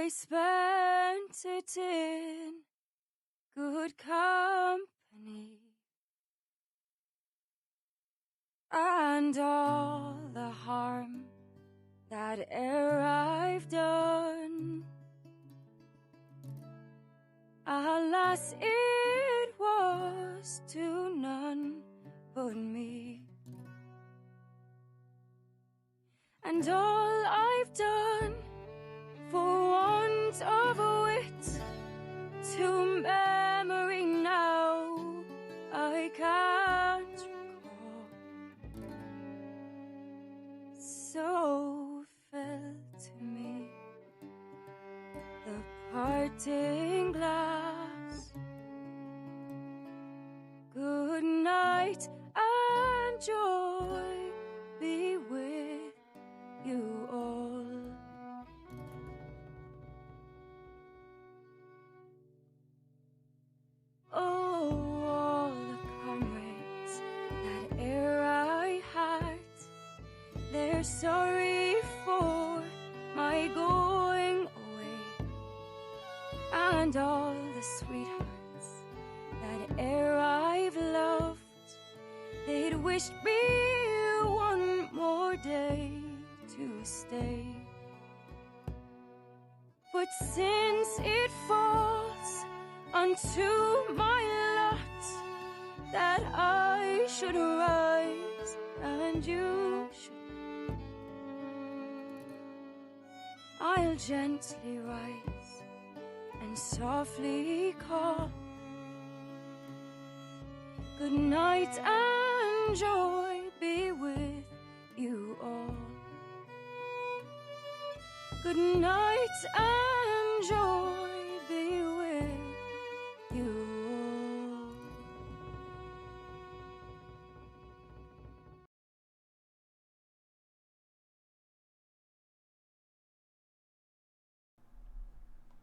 I spent it in good company, and all the harm that e'er I've done, alas, it was to none but me. And all I've done, for want of wit, to memory now I can't recall. So fell to me the parting glass. Good night and joy be with you all. Oh, all the comrades that e'er I had, they're sorry for my going away, and all the sweethearts that e'er I've loved, they'd wish me one more day to stay. But since it falls unto my lot that I should rise and you should, I'll gently rise and softly call. Good night and joy be with you all. Good night and joy be with you all.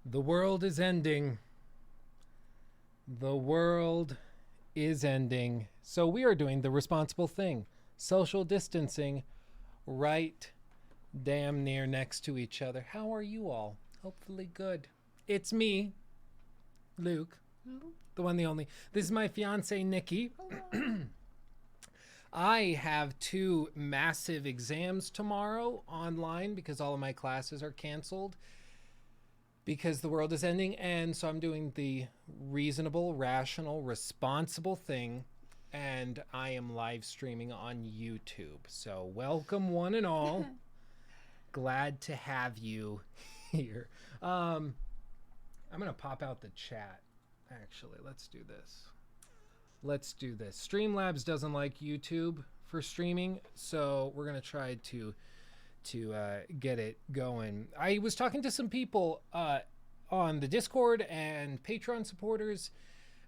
The world is ending. The world is ending. So we are doing the responsible thing. Social distancing right damn near next to each other. How are you all? Hopefully good. It's me, Luke, the one, the only. This is my fiance, Nikki. I have 2 massive exams tomorrow online because all of my classes are canceled because the world is ending. And so I'm doing the reasonable, rational, responsible thing. And I am live streaming on YouTube. So welcome one and all. Glad to have you here. I'm going to pop out the chat. Actually, let's do this. Streamlabs doesn't like YouTube for streaming, so we're going to try to get it going. I was talking to some people on the Discord and Patreon supporters,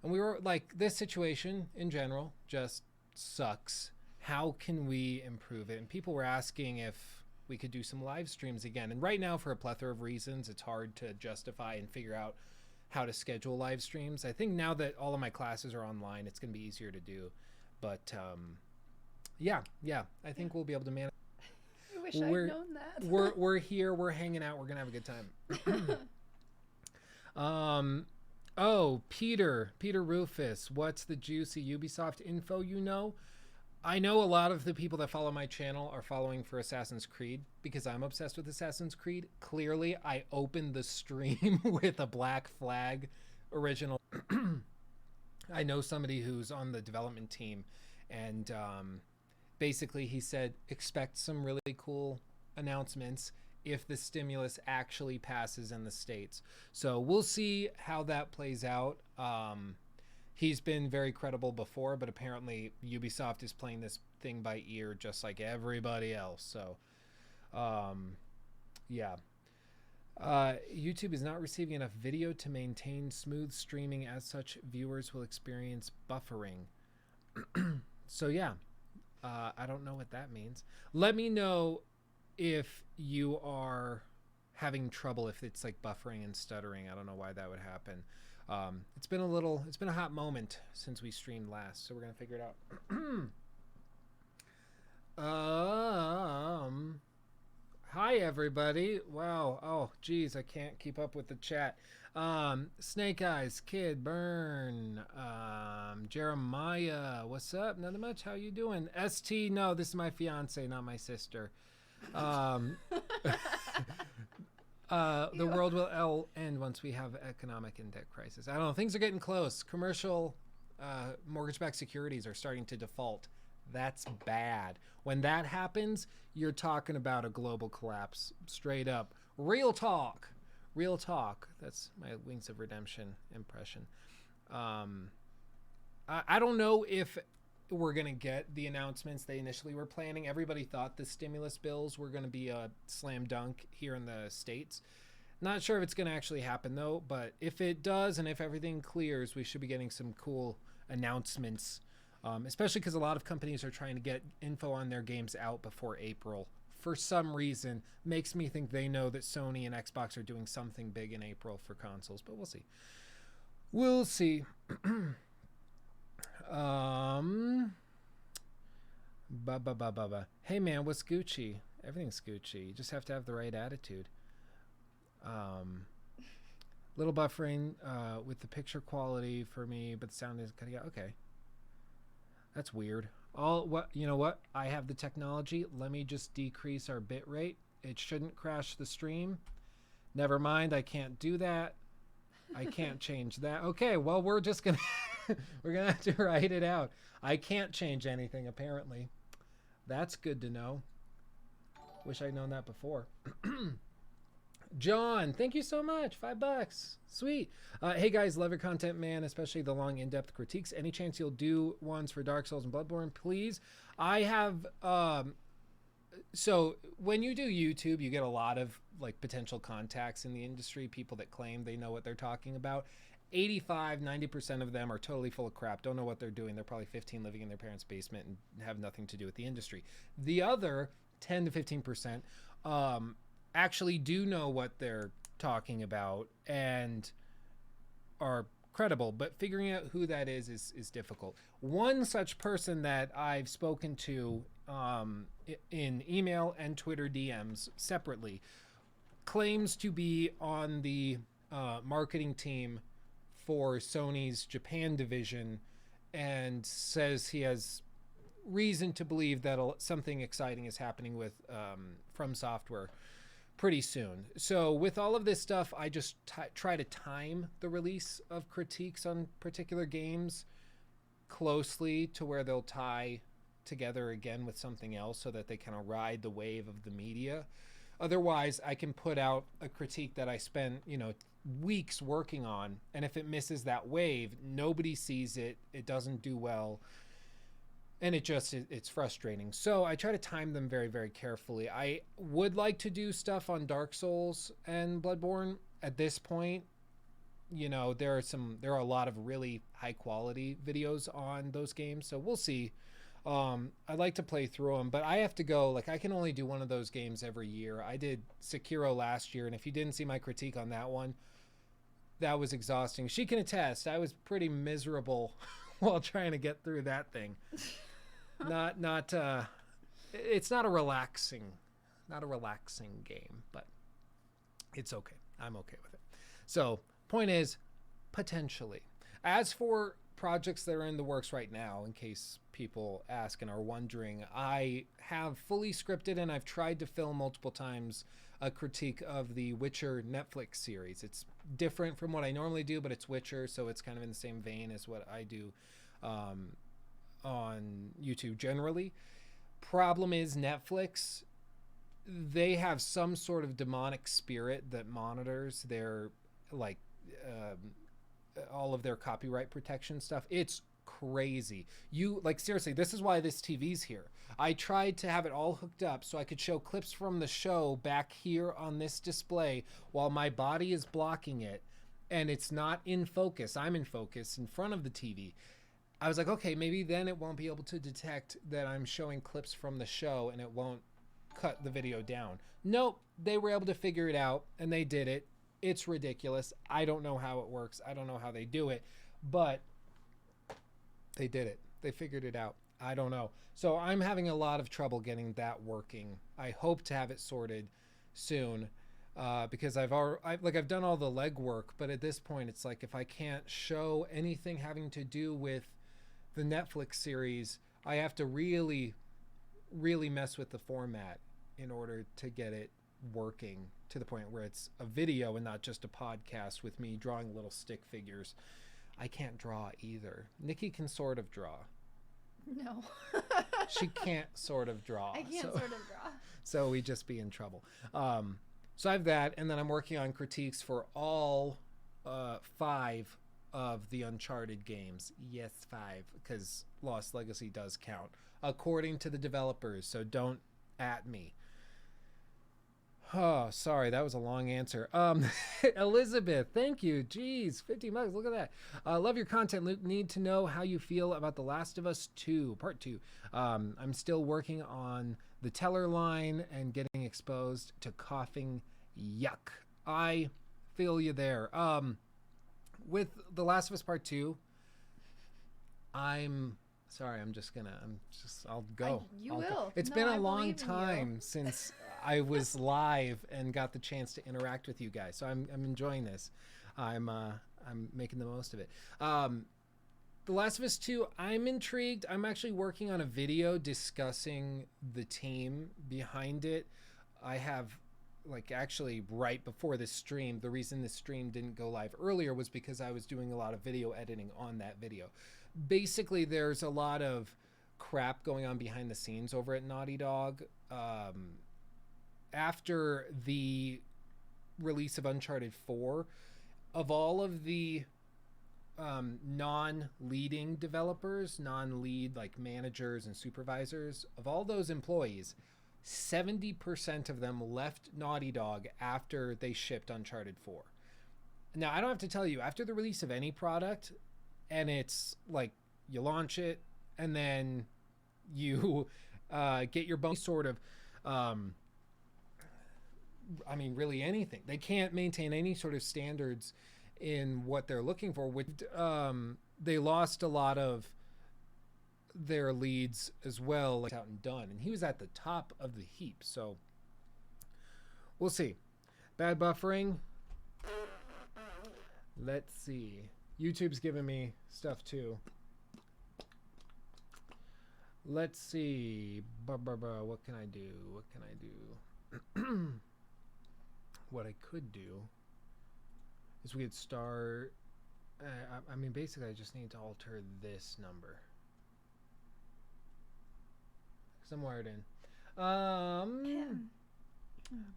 and we were like, this situation in general just sucks. How can we improve it? And people were asking if we could do some live streams again. And right now, for a plethora of reasons, it's hard to justify and figure out how to schedule live streams. I think now that all of my classes are online, it's going to be easier to do. But yeah, I think we'll be able to manage. I wish I'd known that. we're here, we're hanging out, we're gonna have a good time. Oh, Peter Rufus, what's the juicy Ubisoft info you know? I know a lot of the people that follow my channel are following for Assassin's Creed because I'm obsessed with Assassin's Creed. Clearly, I opened the stream with a Black Flag original. I know somebody who's on the development team, and basically he said, expect some really cool announcements if the stimulus actually passes in the States. So we'll see how that plays out. He's been very credible before, but apparently Ubisoft is playing this thing by ear just like everybody else. So, yeah. YouTube is not receiving enough video to maintain smooth streaming. As such, viewers will experience buffering. So, yeah. I don't know what that means. Let me know if you are having trouble, if it's like buffering and stuttering. I don't know why that would happen. It's been a hot moment since we streamed last, so we're gonna figure it out. Hi, everybody. Wow. Oh, geez, I can't keep up with the chat. Snake Eyes, Kid, Burn, Jeremiah, what's up? Nothing much. How you doing? ST, no, this is my fiance, not my sister. The world will end once we have economic and debt crisis. I don't know. Things are getting close. Commercial mortgage-backed securities are starting to default. That's bad. When that happens, you're talking about a global collapse. Straight up. Real talk. Real talk. That's my Wings of Redemption impression. I don't know if we're going to get the announcements they initially were planning. Everybody thought the stimulus bills were going to be a slam dunk here in the States. Not sure if it's going to actually happen, though. But if it does and if everything clears, we should be getting some cool announcements. Especially because a lot of companies are trying to get info on their games out before April. For some reason, makes me think they know that Sony and Xbox are doing something big in April for consoles, but we'll see. We'll see. Hey man, what's Gucci? Everything's Gucci. You just have to have the right attitude. Little buffering with the picture quality for me, but the sound is cutting out. Okay. That's weird. You know what? I have the technology. Let me just decrease our bit rate. It shouldn't crash the stream. Never mind. I can't do that. I can't change that. Okay. Well, we're just going to, we're going to have to write it out. I can't change anything apparently. That's good to know. Wish I'd known that before. John, thank you so much. $5. Sweet. Hey guys, love your content, man, especially the long in-depth critiques. Any chance you'll do ones for Dark Souls and Bloodborne, please? I have so when you do YouTube, you get a lot of like potential contacts in the industry, people that claim they know what they're talking about. 85-90% of them are totally full of crap, don't know what they're doing. They're probably 15 living in their parents' basement and have nothing to do with the industry. The other 10 to 15% actually do know what they're talking about and are credible, but figuring out who that is difficult. One such person that I've spoken to in email and Twitter DMs separately claims to be on the marketing team for Sony's Japan division and says he has reason to believe that something exciting is happening with From Software pretty soon. So with all of this stuff, I just try to time the release of critiques on particular games closely to where they'll tie together again with something else so that they kind of ride the wave of the media. Otherwise, I can put out a critique that I spent, weeks working on, and if it misses that wave, nobody sees it, it doesn't do well. And it's frustrating. So I try to time them very, very carefully. I would like to do stuff on Dark Souls and Bloodborne. At this point, there are a lot of really high quality videos on those games. So we'll see. I'd like to play through them, but I have to go. I can only do one of those games every year. I did Sekiro last year, and if you didn't see my critique on that one, that was exhausting. She can attest. I was pretty miserable while trying to get through that thing. It's not a relaxing game, but it's okay. I'm okay with it. So point is, potentially. As for projects that are in the works right now, in case people ask and are wondering, I have fully scripted and I've tried to film multiple times a critique of the Witcher Netflix series. It's different from what I normally do, but it's Witcher, so it's kind of in the same vein as what I do on YouTube generally. Problem is Netflix, they have some sort of demonic spirit that monitors their all of their copyright protection stuff. It's crazy. Seriously, this is why this TV's here. I tried to have it all hooked up so I could show clips from the show back here on this display while my body is blocking it and it's not in focus. I'm in focus in front of the TV. I was like, okay, maybe then it won't be able to detect that I'm showing clips from the show and it won't cut the video down. Nope, they were able to figure it out and they did it. It's ridiculous. I don't know how it works. I don't know how they do it, but they did it. They figured it out. I don't know. So I'm having a lot of trouble getting that working. I hope to have it sorted soon, because I've done all the legwork, but at this point it's like if I can't show anything having to do with the Netflix series, I have to really mess with the format in order to get it working to the point where it's a video and not just a podcast with me drawing little stick figures. I can't draw either. Nikki can sort of draw. No. She can't sort of draw. I can't sort of draw. So we'd just be in trouble. So I have that, and then I'm working on critiques for all 5 of the Uncharted games. Yes, 5, because Lost Legacy does count, according to the developers, so don't at me. Oh, sorry, that was a long answer. Elizabeth, thank you. Jeez, 50 bucks, look at that. Love your content, Luke. Need to know how you feel about The Last of Us 2, Part 2. I'm still working on the teller line and getting exposed to coughing. Yuck. I feel you there. With The Last of Us Part 2, I'll go. It's been a long time since I was live and got the chance to interact with you guys. So I'm enjoying this. I'm making the most of it. The Last of Us 2, I'm intrigued. I'm actually working on a video discussing the team behind it. I have, actually right before this stream, the reason this stream didn't go live earlier was because I was doing a lot of video editing on that video. Basically, there's a lot of crap going on behind the scenes over at Naughty Dog. After the release of Uncharted 4, of all of the non-leading developers, non-lead managers and supervisors, of all those employees, 70% of them left Naughty Dog after they shipped Uncharted 4. Now, I don't have to tell you, after the release of any product, and it's you launch it and then you get your bonus sort of really anything. They can't maintain any sort of standards in what they're looking for. They lost a lot of their leads as well, out and done, and he was at the top of the heap. So we'll see. Bad buffering. Let's see. YouTube's giving me stuff too. Let's see. What can I do? What I could do is we could start. Basically, I just need to alter this number because I'm wired in.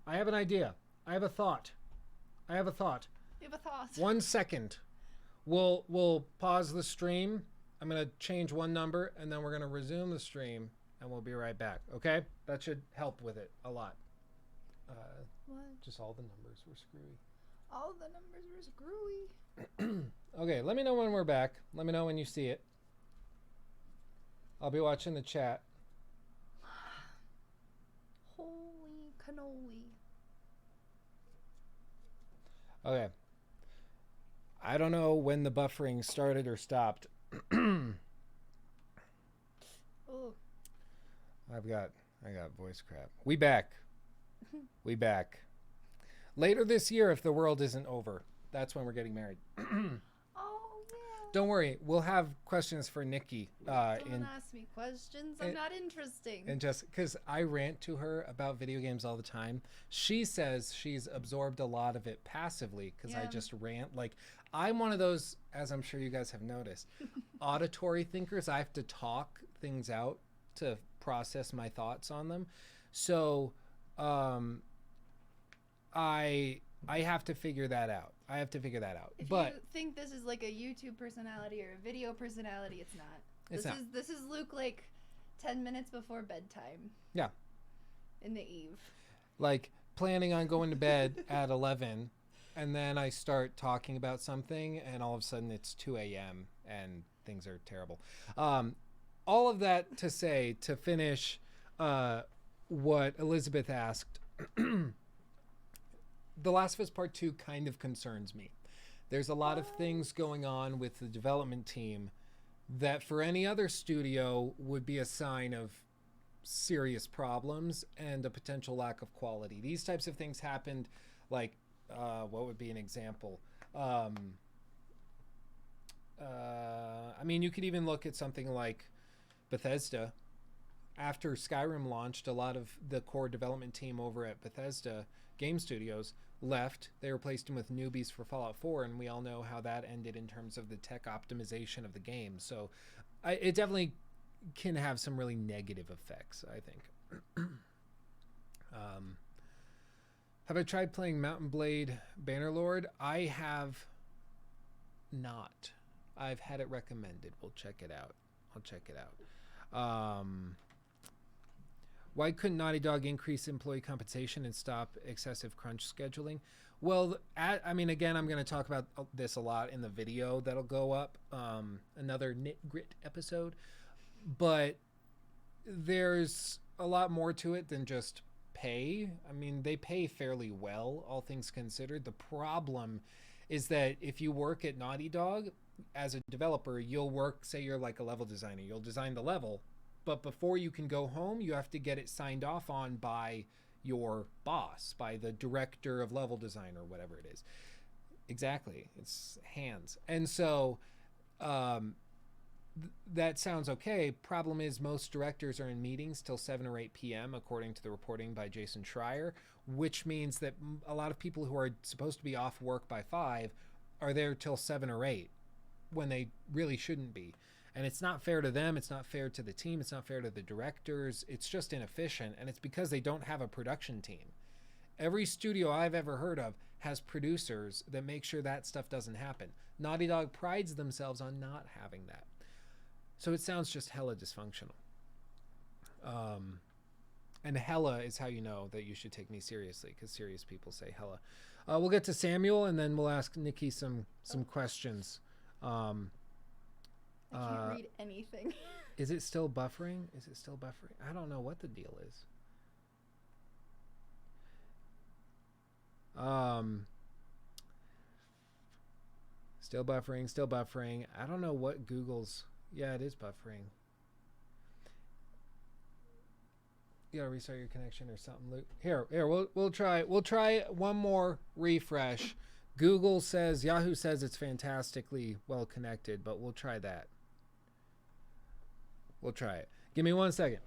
I have an idea. I have a thought. You have a thought. 1 second. We'll pause the stream. I'm going to change one number, and then we're going to resume the stream, and we'll be right back. Okay? That should help with it a lot. What? Just all the numbers were screwy. All the numbers were screwy. Okay, let me know when we're back. Let me know when you see it. I'll be watching the chat. Holy cannoli. Okay. I don't know when the buffering started or stopped. Oh. I got voice crap. We back. We back. Later this year, if the world isn't over, that's when we're getting married. Oh, yeah. Don't worry, we'll have questions for Nikki. Don't ask me questions. I'm not interesting. And just because I rant to her about video games all the time, she says she's absorbed a lot of it passively because I just rant. I'm one of those, as I'm sure you guys have noticed, auditory thinkers. I have to talk things out to process my thoughts on them. So I have to figure that out. If you think this is like a YouTube personality or a video personality, it's not. This is Luke 10 minutes before bedtime. Yeah. In the eve. Planning on going to bed at 11, and then I start talking about something, and all of a sudden it's 2 a.m. and things are terrible. All of that to say, to finish what Elizabeth asked, The Last of Us Part 2 kind of concerns me. There's a lot of things going on with the development team that for any other studio would be a sign of serious problems and a potential lack of quality. These types of things happened, like what would be an example? I mean, you could even look at something like Bethesda. After Skyrim launched, a lot of the core development team over at Bethesda Game Studios left. They replaced them with newbies for Fallout 4, and we all know how that ended in terms of the tech optimization of the game. So it definitely can have some really negative effects, I think. Have I tried playing Mount and Blade Bannerlord? I have not. I've had it recommended. We'll check it out. I'll check it out. Why couldn't Naughty Dog increase employee compensation and stop excessive crunch scheduling? Well, I mean, again, I'm going to talk about this a lot in the video that'll go up, another Knit Grit episode. But there's a lot more to it than just pay. I mean, they pay fairly well, all things considered. The problem is that if you work at Naughty Dog as a developer, you'll work, say you're like a level designer, you'll design the level, but before you can go home, you have to get it signed off on by your boss, by the director of level design or whatever it is. Exactly. It's hands. And so that sounds okay. Problem is, most directors are in meetings till 7 or 8 p.m., according to the reporting by Jason Schreier, which means that a lot of people who are supposed to be off work by 5 are there till 7 or 8 when they really shouldn't be. And it's not fair to them. It's not fair to the team. It's not fair to the directors. It's just inefficient. And it's because they don't have a production team. Every studio I've ever heard of has producers that make sure that stuff doesn't happen. Naughty Dog prides themselves on not having that. So it sounds just hella dysfunctional. And hella is how you know that you should take me seriously, because serious people say hella. We'll get to Samuel, and then we'll ask Nikki some questions. I can't read anything. Is it still buffering? I don't know what the deal is. Still buffering. I don't know what Google's... Yeah, it is buffering. You gotta restart your connection or something, Luke. Here, we'll try one more refresh. Yahoo says it's fantastically well connected, but we'll try that. We'll try it. Give me 1 second.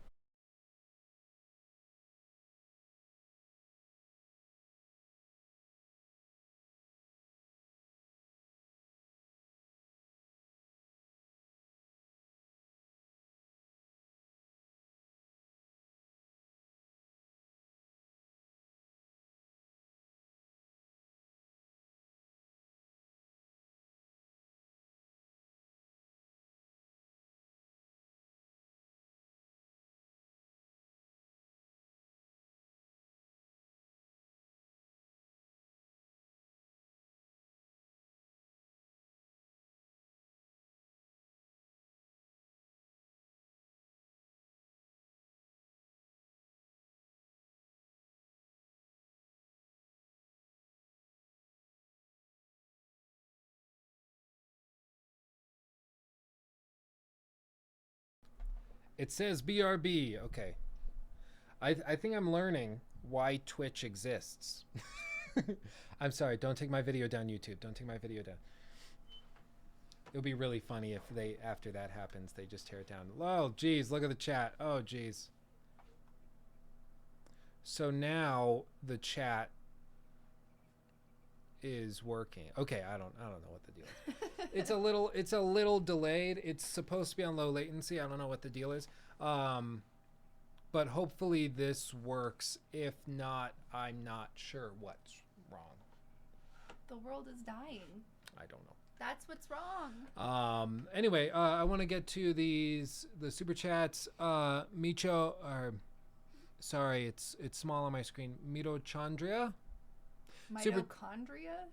It says BRB. Okay. I think I'm learning why Twitch exists. I'm sorry. Don't take my video down, YouTube. Don't take my video down. It would be really funny if they, after that happens, they just tear it down. Oh, geez. Look at the chat. Oh, geez. So now the chat is working. Okay, I don't know what the deal is. It's a little delayed. It's supposed to be on low latency. I don't know what the deal is. But hopefully this works. If not, I'm not sure what's wrong. The world is dying. I don't know. That's what's wrong. Anyway, I want to get to the super chats. Micho, sorry, it's small on my screen. Mitochondria. Mitochondria?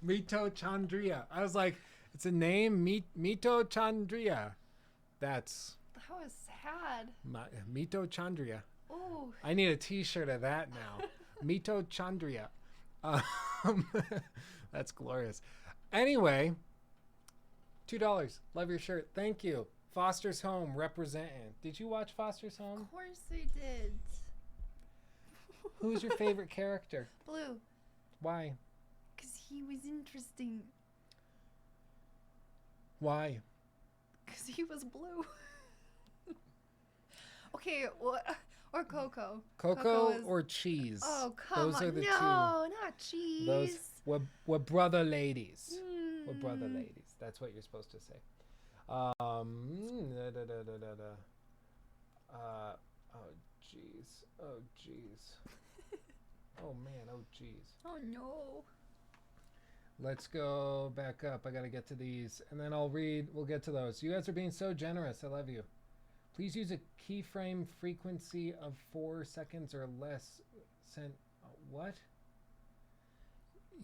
Mitochondria. I was like, it's a name, Mitochondria. That's... That was sad. Mitochondria. Ooh. I need a t-shirt of that now. Mitochondria. That's glorious. Anyway, $2. Love your shirt. Thank you. Foster's Home representing. Did you watch Foster's Home? Of course I did. Who's your favorite character? Blue. Why? Because he was interesting. Why? Because he was blue. Okay, or Coco. Coco is... or cheese? Oh, come Those on. are the two. No, not cheese. Those were brother ladies. We're brother ladies. That's what you're supposed to say. Oh jeez. Oh jeez. Oh man. Oh jeez. Oh no. Let's go back up. I gotta get to these, and then I'll read. We'll get to those. You guys are being so generous. I love you. Please use a keyframe frequency of 4 seconds or less. What?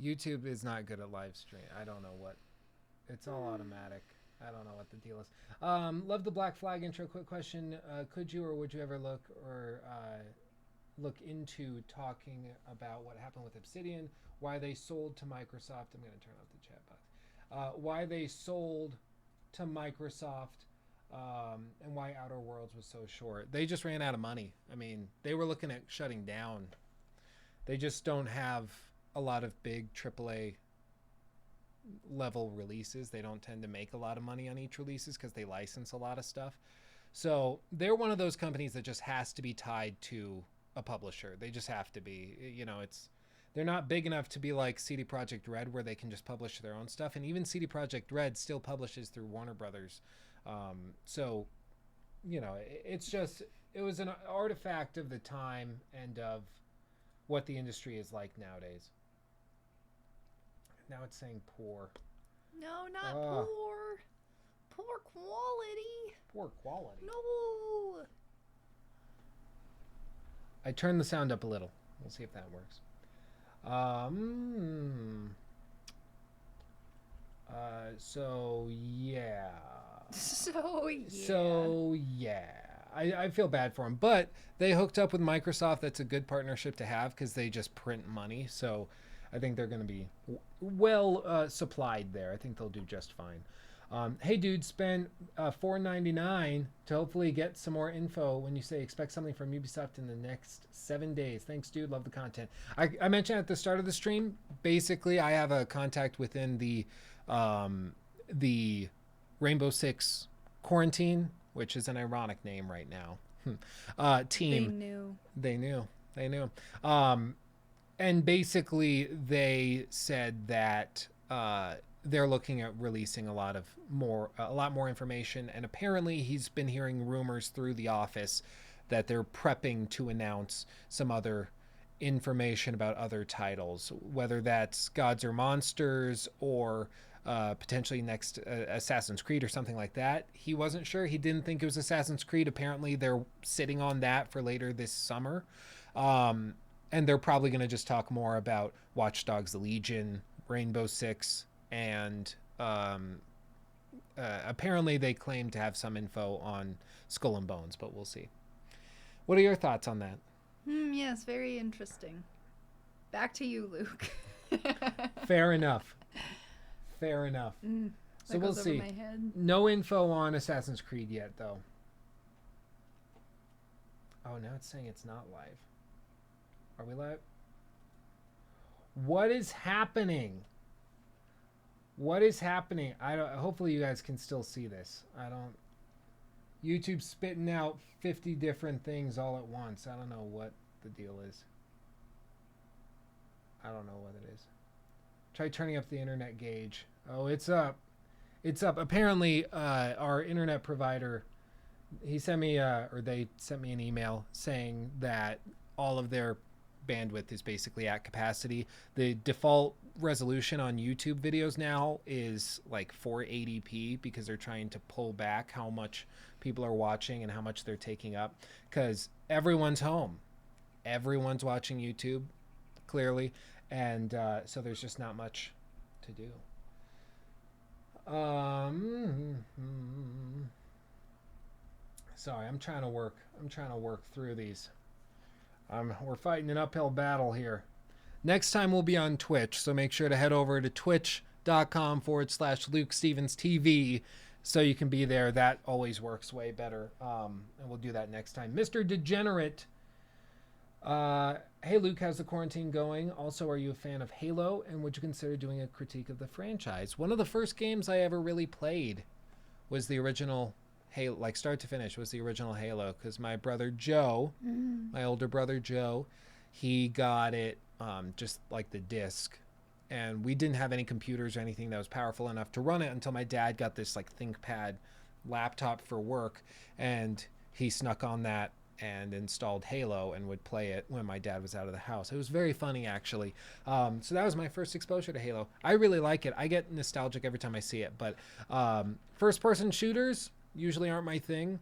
YouTube is not good at live stream. I don't know what. It's all automatic. I don't know what the deal is. Love the Black Flag intro. Quick question: could you or would you ever look into talking about what happened with Obsidian? Why they sold to Microsoft? I'm going to turn off the chat box. Why they sold to Microsoft, and why Outer Worlds was so short. They just ran out of money. I mean, they were looking at shutting down. They just don't have a lot of big AAA level releases. They don't tend to make a lot of money on each releases because they license a lot of stuff. So they're one of those companies that just has to be tied to a publisher. They just have to be. You know, they're not big enough to be like CD Projekt Red where they can just publish their own stuff. And even CD Projekt Red still publishes through Warner Brothers. So, you know, it was an artifact of the time and of what the industry is like nowadays. Now it's saying poor. No, not poor. Poor quality. Poor quality. No. I turned the sound up a little. We'll see if that works. So yeah. So yeah. I feel bad for them, but they hooked up with Microsoft. That's a good partnership to have because they just print money. So I think they're going to be well supplied there. I think they'll do just fine. Hey, dude, spend $4.99 to hopefully get some more info when you say expect something from Ubisoft in the next 7 days. Thanks, dude. Love the content. I mentioned at the start of the stream, basically, I have a contact within the Rainbow Six Quarantine, which is an ironic name right now, team. They knew. And basically, they said that they're looking at releasing a lot more information, and apparently he's been hearing rumors through the office that they're prepping to announce some other information about other titles, whether that's Gods or Monsters or potentially next Assassin's Creed or something like that. He wasn't sure. He didn't think it was Assassin's Creed. Apparently they're sitting on that for later this summer. And they're probably going to just talk more about Watch Dogs Legion, Rainbow Six, and apparently they claim to have some info on Skull and Bones, but we'll see. What are your thoughts on that? Yes, very interesting. Back to you, Luke. Fair enough. So we'll see. No info on Assassin's Creed yet, though. Oh, now it's saying it's not live. Are we live? What is happening? Hopefully you guys can still see this. YouTube's spitting out 50 different things all at once. I don't know what the deal is. I don't know what it is. Try turning up the internet gauge. Oh, it's up. Apparently, our internet provider, they sent me an email saying that all of their bandwidth is basically at capacity. The default resolution on YouTube videos now is like 480p because they're trying to pull back how much people are watching and how much they're taking up, because everyone's home. Everyone's watching YouTube, clearly, and so there's just not much to do. Sorry, I'm trying to work through these. We're fighting an uphill battle here. Next time we'll be on Twitch, so make sure to head over to twitch.com/Luke Stevens TV so you can be there. That always works way better. And we'll do that next time. Mr. Degenerate. Hey Luke, how's the quarantine going? Also, are you a fan of Halo, and would you consider doing a critique of the franchise? One of the first games I ever really played was the original Halo, like start to finish was the original Halo, because my brother Joe, my older brother Joe, he got it just like the disc, and we didn't have any computers or anything that was powerful enough to run it until my dad got this like ThinkPad laptop for work, and he snuck on that and installed Halo and would play it when my dad was out of the house. It was very funny, actually. So that was my first exposure to Halo. I really like it. I get nostalgic every time I see it, but first-person shooters usually aren't my thing.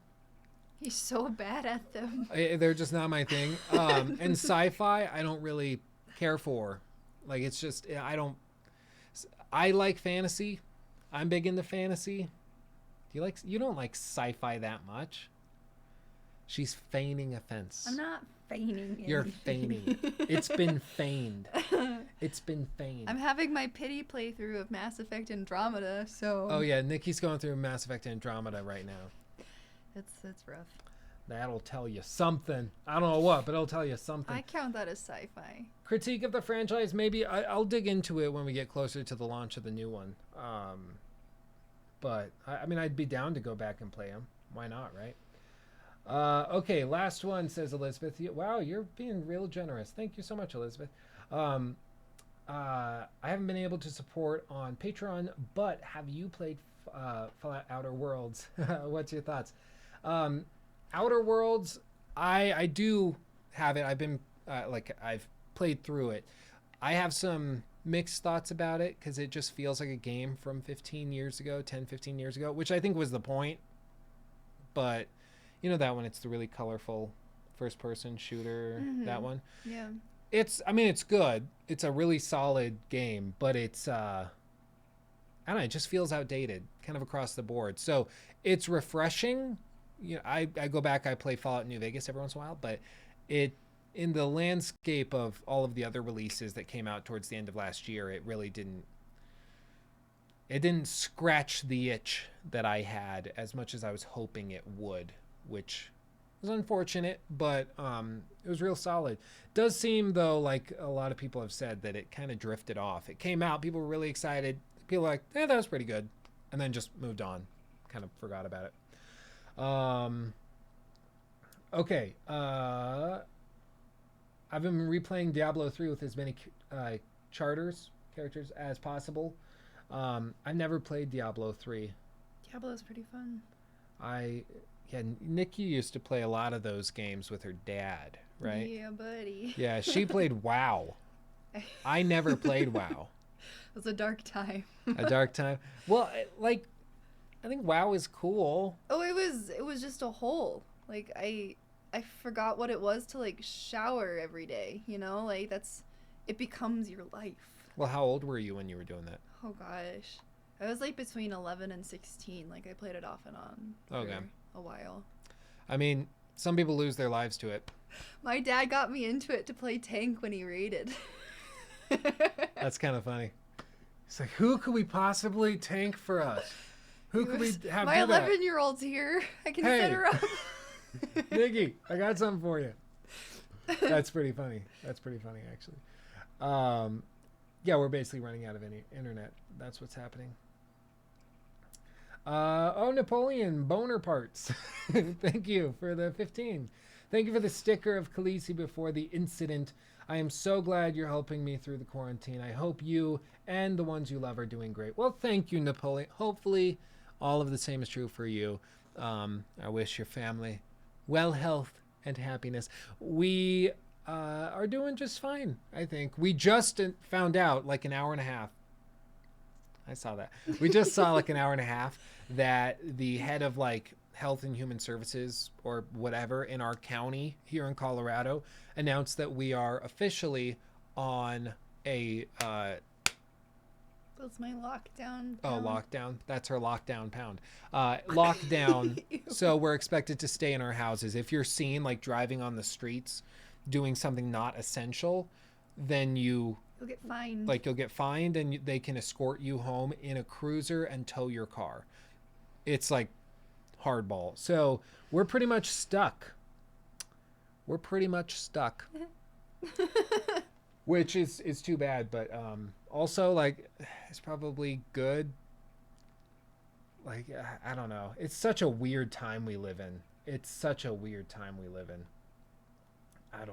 He's so bad at them. They're just not my thing. And sci-fi, I don't really care for. Like, it's just, I like fantasy. I'm big into fantasy. You don't like sci-fi that much? She's feigning offense. I'm not feigning it. You're feigning. It's been feigned. It's been feigned. I'm having my pity playthrough of Mass Effect Andromeda, so... Oh, yeah. Nikki's going through Mass Effect Andromeda right now. It's rough. That'll tell you something. I don't know what, but it'll tell you something. I count that as sci-fi. Critique of the franchise, maybe. I'll dig into it when we get closer to the launch of the new one. But, I mean, I'd be down to go back and play them. Why not, right? Okay, last one, says Elizabeth. Wow, you're being real generous. Thank you so much, Elizabeth. I haven't been able to support on Patreon, but have you played Fallout Outer Worlds? What's your thoughts? Outer Worlds, I do have it. I've been I've played through it. I have some mixed thoughts about it because it just feels like a game from 10, 15 years ago, which I think was the point. But you know that one, it's the really colorful first-person shooter, that one. Yeah. It's good. It's a really solid game, but it's, I don't know, it just feels outdated kind of across the board. So it's refreshing. You know, I go back, I play Fallout New Vegas every once in a while, but in the landscape of all of the other releases that came out towards the end of last year, it really didn't scratch the itch that I had as much as I was hoping it would, which was unfortunate, but it was real solid. Does seem, though, like a lot of people have said, that it kind of drifted off. It came out, people were really excited. People were like, that was pretty good. And then just moved on. Kind of forgot about it. Okay. I've been replaying Diablo 3 with as many characters as possible. I've never played Diablo 3. Diablo's pretty fun. Nikki used to play a lot of those games with her dad, right? Yeah, buddy. Yeah, she played WoW. I never played WoW. It was a dark time. A dark time. Well, like, I think WoW is cool. Oh, it was just a hole. Like, I forgot what it was to, like, shower every day, you know? Like, it becomes your life. Well, how old were you when you were doing that? Oh, gosh. I was, like, between 11 and 16. Like, I played it off and on for a while. I mean, some people lose their lives to it. My dad got me into it to play tank when he raided. That's kind of funny. It's like, who could we possibly tank for us? Who could we have my do that? 11-year-old's here. I can set her up. Nikki, I got something for you. That's pretty funny. That's pretty funny, actually. Yeah, we're basically running out of any internet. That's what's happening. Napoleon Boner Parts. Thank you for the 15. Thank you for the sticker of Khaleesi before the incident. I am so glad you're helping me through the quarantine. I hope you and the ones you love are doing great. Well, thank you, Napoleon. Hopefully all of the same is true for you. I wish your family well health and happiness. We are doing just fine, I think. We just found out like an hour and a half. I saw that. We just saw like an hour and a half that the head of like Health and Human Services or whatever in our county here in Colorado announced that we are officially on a That's my lockdown. Oh, lockdown. That's her lockdown pound. Lockdown. So we're expected to stay in our houses. If you're seen like driving on the streets doing something not essential, then you'll get fined. Like you'll get fined, and they can escort you home in a cruiser and tow your car. it's like hardball. So we're pretty much stuck. Which is too bad, but also like it's probably good. Like I don't know. It's such a weird time we live in. I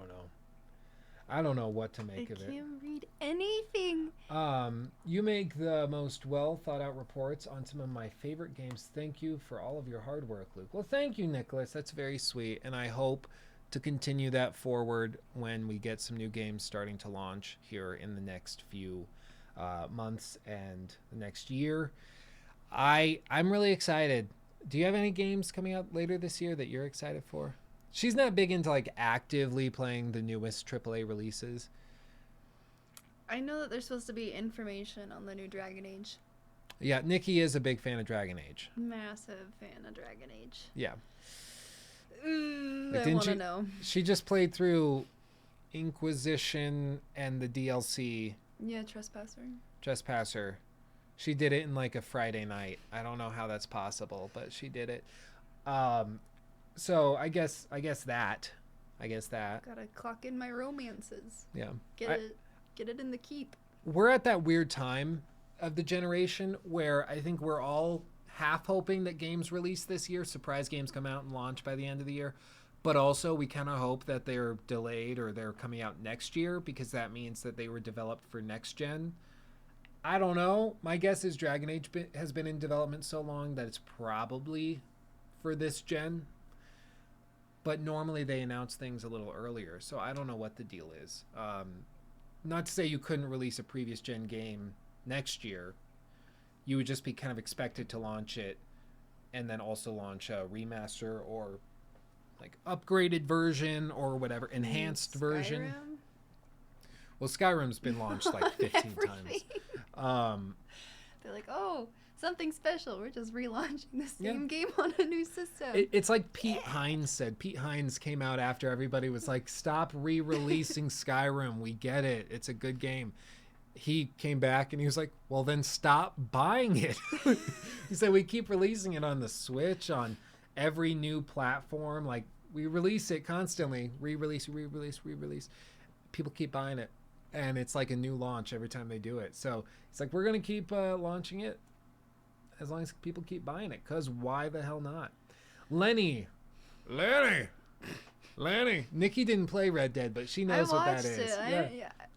don't know what to make of it. I can't read anything. You make the most well thought out reports on some of my favorite games. Thank you for all of your hard work, Luke. Well, thank you, Nicholas. That's very sweet, and I hope to continue that forward when we get some new games starting to launch here in the next few months and the next year. I'm really excited. Do you have any games coming out later this year that you're excited for? She's not big into like actively playing the newest AAA releases. I know that there's supposed to be information on the new Dragon Age. Yeah, Nikki is a big fan of Dragon Age. Massive fan of Dragon Age. Yeah. I want to know. She just played through Inquisition and the DLC. Yeah, Trespasser. She did it in like a Friday night. I don't know how that's possible, but she did it. So I guess that. Gotta clock in my romances. Yeah. Get it in the keep. We're at that weird time of the generation where I think we're all half hoping that games release this year, surprise games come out and launch by the end of the year, but also we kind of hope that they're delayed or they're coming out next year because that means that they were developed for next gen. I don't know. My guess is Dragon Age has been in development so long that it's probably for this gen, but normally they announce things a little earlier, so I don't know what the deal is. Not to say you couldn't release a previous gen game next year. You would just be kind of expected to launch it and then also launch a remaster or like upgraded version or whatever, enhanced version. Well, Skyrim's been launched like 15 times. They're like, oh, something special. We're just relaunching the same game on a new system. It's like Pete Hines said. Pete Hines came out after everybody was like, stop re-releasing Skyrim. We get it. It's a good game. He came back and he was like, well, then stop buying it. He said, we keep releasing it on the Switch, on every new platform. Like, we release it constantly. Re-release. People keep buying it. And it's like a new launch every time they do it. So it's like, we're going to keep launching it as long as people keep buying it. Because why the hell not? Lenny. Nikki didn't play Red Dead, but she knows what that is.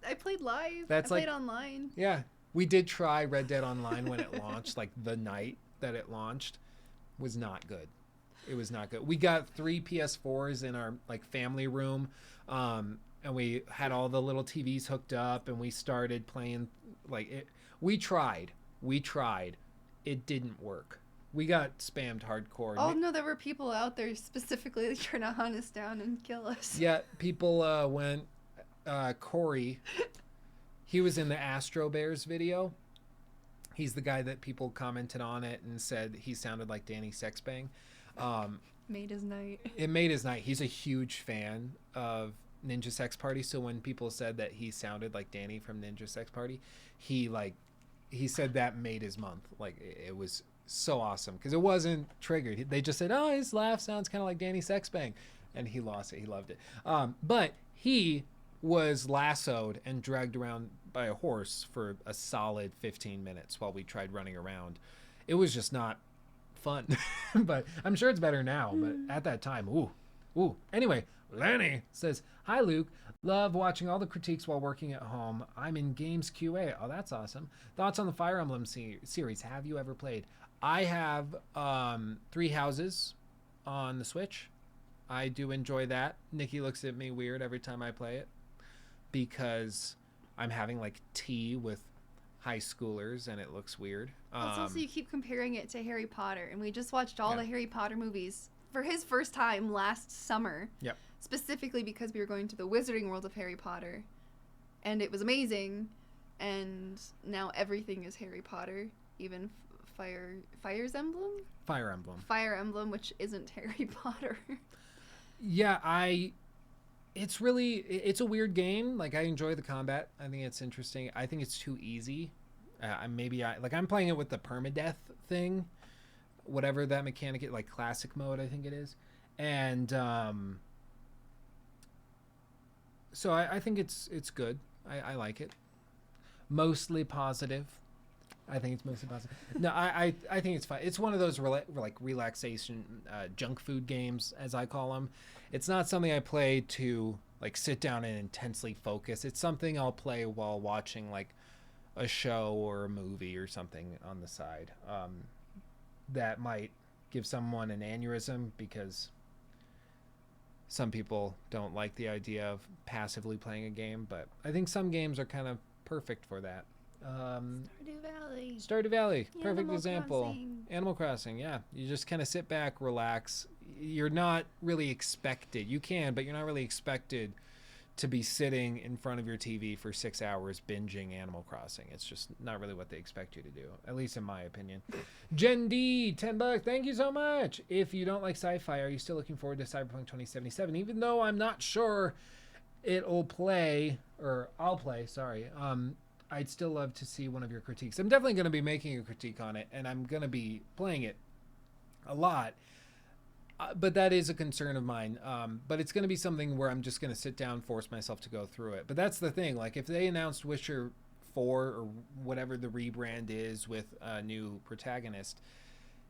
I played live. I played online. Yeah. We did try Red Dead Online when it launched, like the night that it launched. Was not good. It was not good. We got 3 PS4s in our like family room, and we had all the little TVs hooked up, and we started playing like it. We tried. It didn't work. We got spammed hardcore. Oh no, there were people out there specifically trying to hunt us down and kill us. Yeah, people went. Corey, he was in the Astro Bears video. He's the guy that people commented on it and said he sounded like Danny Sexbang. Made his night. It made his night. He's a huge fan of Ninja Sex Party, so when people said that he sounded like Danny from Ninja Sex Party, he said that made his month. Like, it was so awesome because it wasn't triggered. They just said, oh, his laugh sounds kind of like Danny Sexbang, and he lost it. He loved it. But he was lassoed and dragged around by a horse for a solid 15 minutes while we tried running around. It was just not fun. But I'm sure it's better now, but at that time, ooh. Anyway, Lenny says, hi Luke, love watching all the critiques while working at home. I'm in games QA. Oh, that's awesome. Thoughts on the Fire Emblem series? Have you ever played? I have 3 Houses on the Switch. I do enjoy that. Nikki looks at me weird every time I play it because I'm having like tea with high schoolers and it looks weird. Also, you keep comparing it to Harry Potter, and we just watched all the Harry Potter movies for his first time last summer. Yep. Specifically because we were going to the Wizarding World of Harry Potter, and it was amazing. And now everything is Harry Potter, even Fire Emblem, which isn't Harry Potter. Yeah, it's a weird game. Like, I enjoy the combat. I think it's interesting. I think it's too easy. I'm playing it with the permadeath thing, whatever that mechanic is, like classic mode, I think it is. And so I think it's good. I like it. Mostly positive. I think it's mostly positive. No, I think it's fine. It's one of those like relaxation junk food games, as I call them. It's not something I play to like sit down and intensely focus. It's something I'll play while watching like a show or a movie or something on the side. That might give someone an aneurysm because some people don't like the idea of passively playing a game, but I think some games are kind of perfect for that. Stardew Valley, perfect Animal example. Crossing. Animal Crossing, yeah. You just kind of sit back, relax. You're not really expected. You can, but you're not really expected to be sitting in front of your TV for 6 hours binging Animal Crossing. It's just not really what they expect you to do, at least in my opinion. Jen D, $10. Thank you so much. If you don't like sci-fi, are you still looking forward to Cyberpunk 2077? Even though I'm not sure it'll play, or I'll play, sorry. I'd still love to see one of your critiques. I'm definitely going to be making a critique on it, and I'm going to be playing it a lot. But that is a concern of mine. But it's going to be something where I'm just going to sit down, force myself to go through it. But that's the thing. Like, if they announced Witcher 4 or whatever the rebrand is with a new protagonist,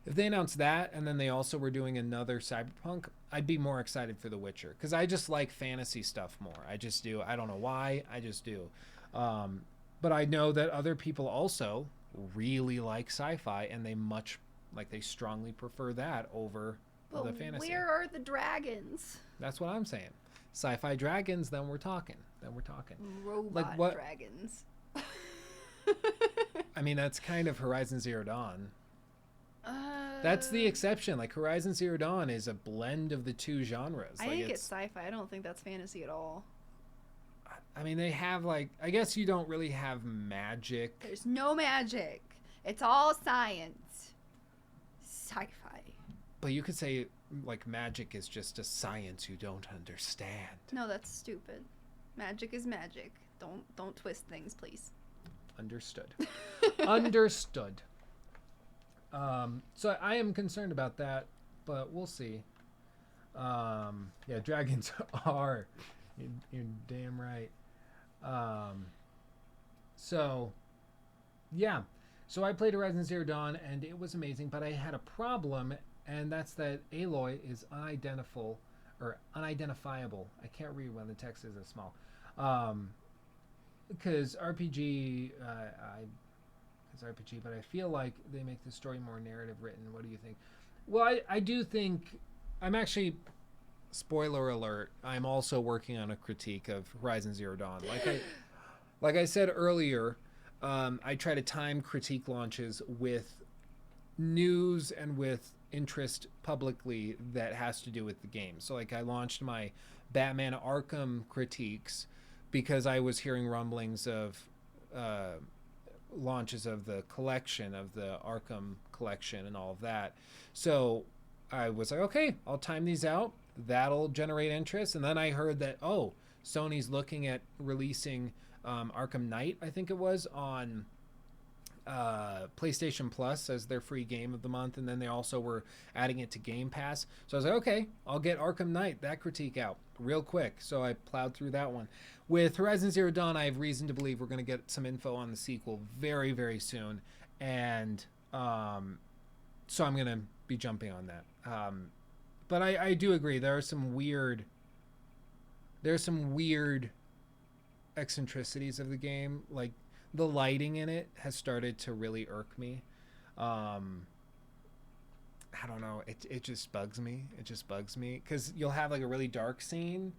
if they announced that and then they also were doing another Cyberpunk, I'd be more excited for The Witcher. Because I just like fantasy stuff more. I just do. I don't know why. I just do. But I know that other people also really like sci-fi, and they strongly prefer that over the fantasy. Where are the dragons? That's what I'm saying. Sci-fi dragons, then we're talking. Robot what- dragons. I mean, that's kind of Horizon Zero Dawn. That's the exception. Like, Horizon Zero Dawn is a blend of the two genres. I Like, think it's sci-fi. I don't think that's fantasy at all. I mean, they have, like, I guess you don't really have magic. There's no magic. It's all science. Sci-fi. But you could say, like, magic is just a science you don't understand. No, that's stupid. Magic is magic. Don't twist things, please. Understood. Understood. So I am concerned about that, but we'll see. Yeah, dragons are. You're damn right. So, yeah. So I played Horizon Zero Dawn, and it was amazing, but I had a problem, and that's that Aloy is unidentifiable. I can't read when the text is this small. Because RPG, it's RPG, but I feel like they make the story more narrative written. What do you think? Well, I do think, I'm actually, spoiler alert, I'm also working on a critique of Horizon Zero Dawn. Like I said earlier, I try to time critique launches with news and with interest publicly that has to do with the game. So like, I launched my Batman Arkham critiques because I was hearing rumblings of launches of the collection, of the Arkham collection and all of that. So I was like, okay, I'll time these out. That'll generate interest. And then I heard that, oh, Sony's looking at releasing Arkham Knight, I think it was, on PlayStation Plus as their free game of the month. And then they also were adding it to Game Pass. So I was like, okay, I'll get Arkham Knight, that critique out real quick. So I plowed through that one. With Horizon Zero Dawn, I have reason to believe we're going to get some info on the sequel very, very soon. And so I'm going to be jumping on that. But I do agree. There's some weird eccentricities of the game. Like, the lighting in it has started to really irk me. I don't know. It just bugs me. It just bugs me. Because you'll have, like, a really dark scene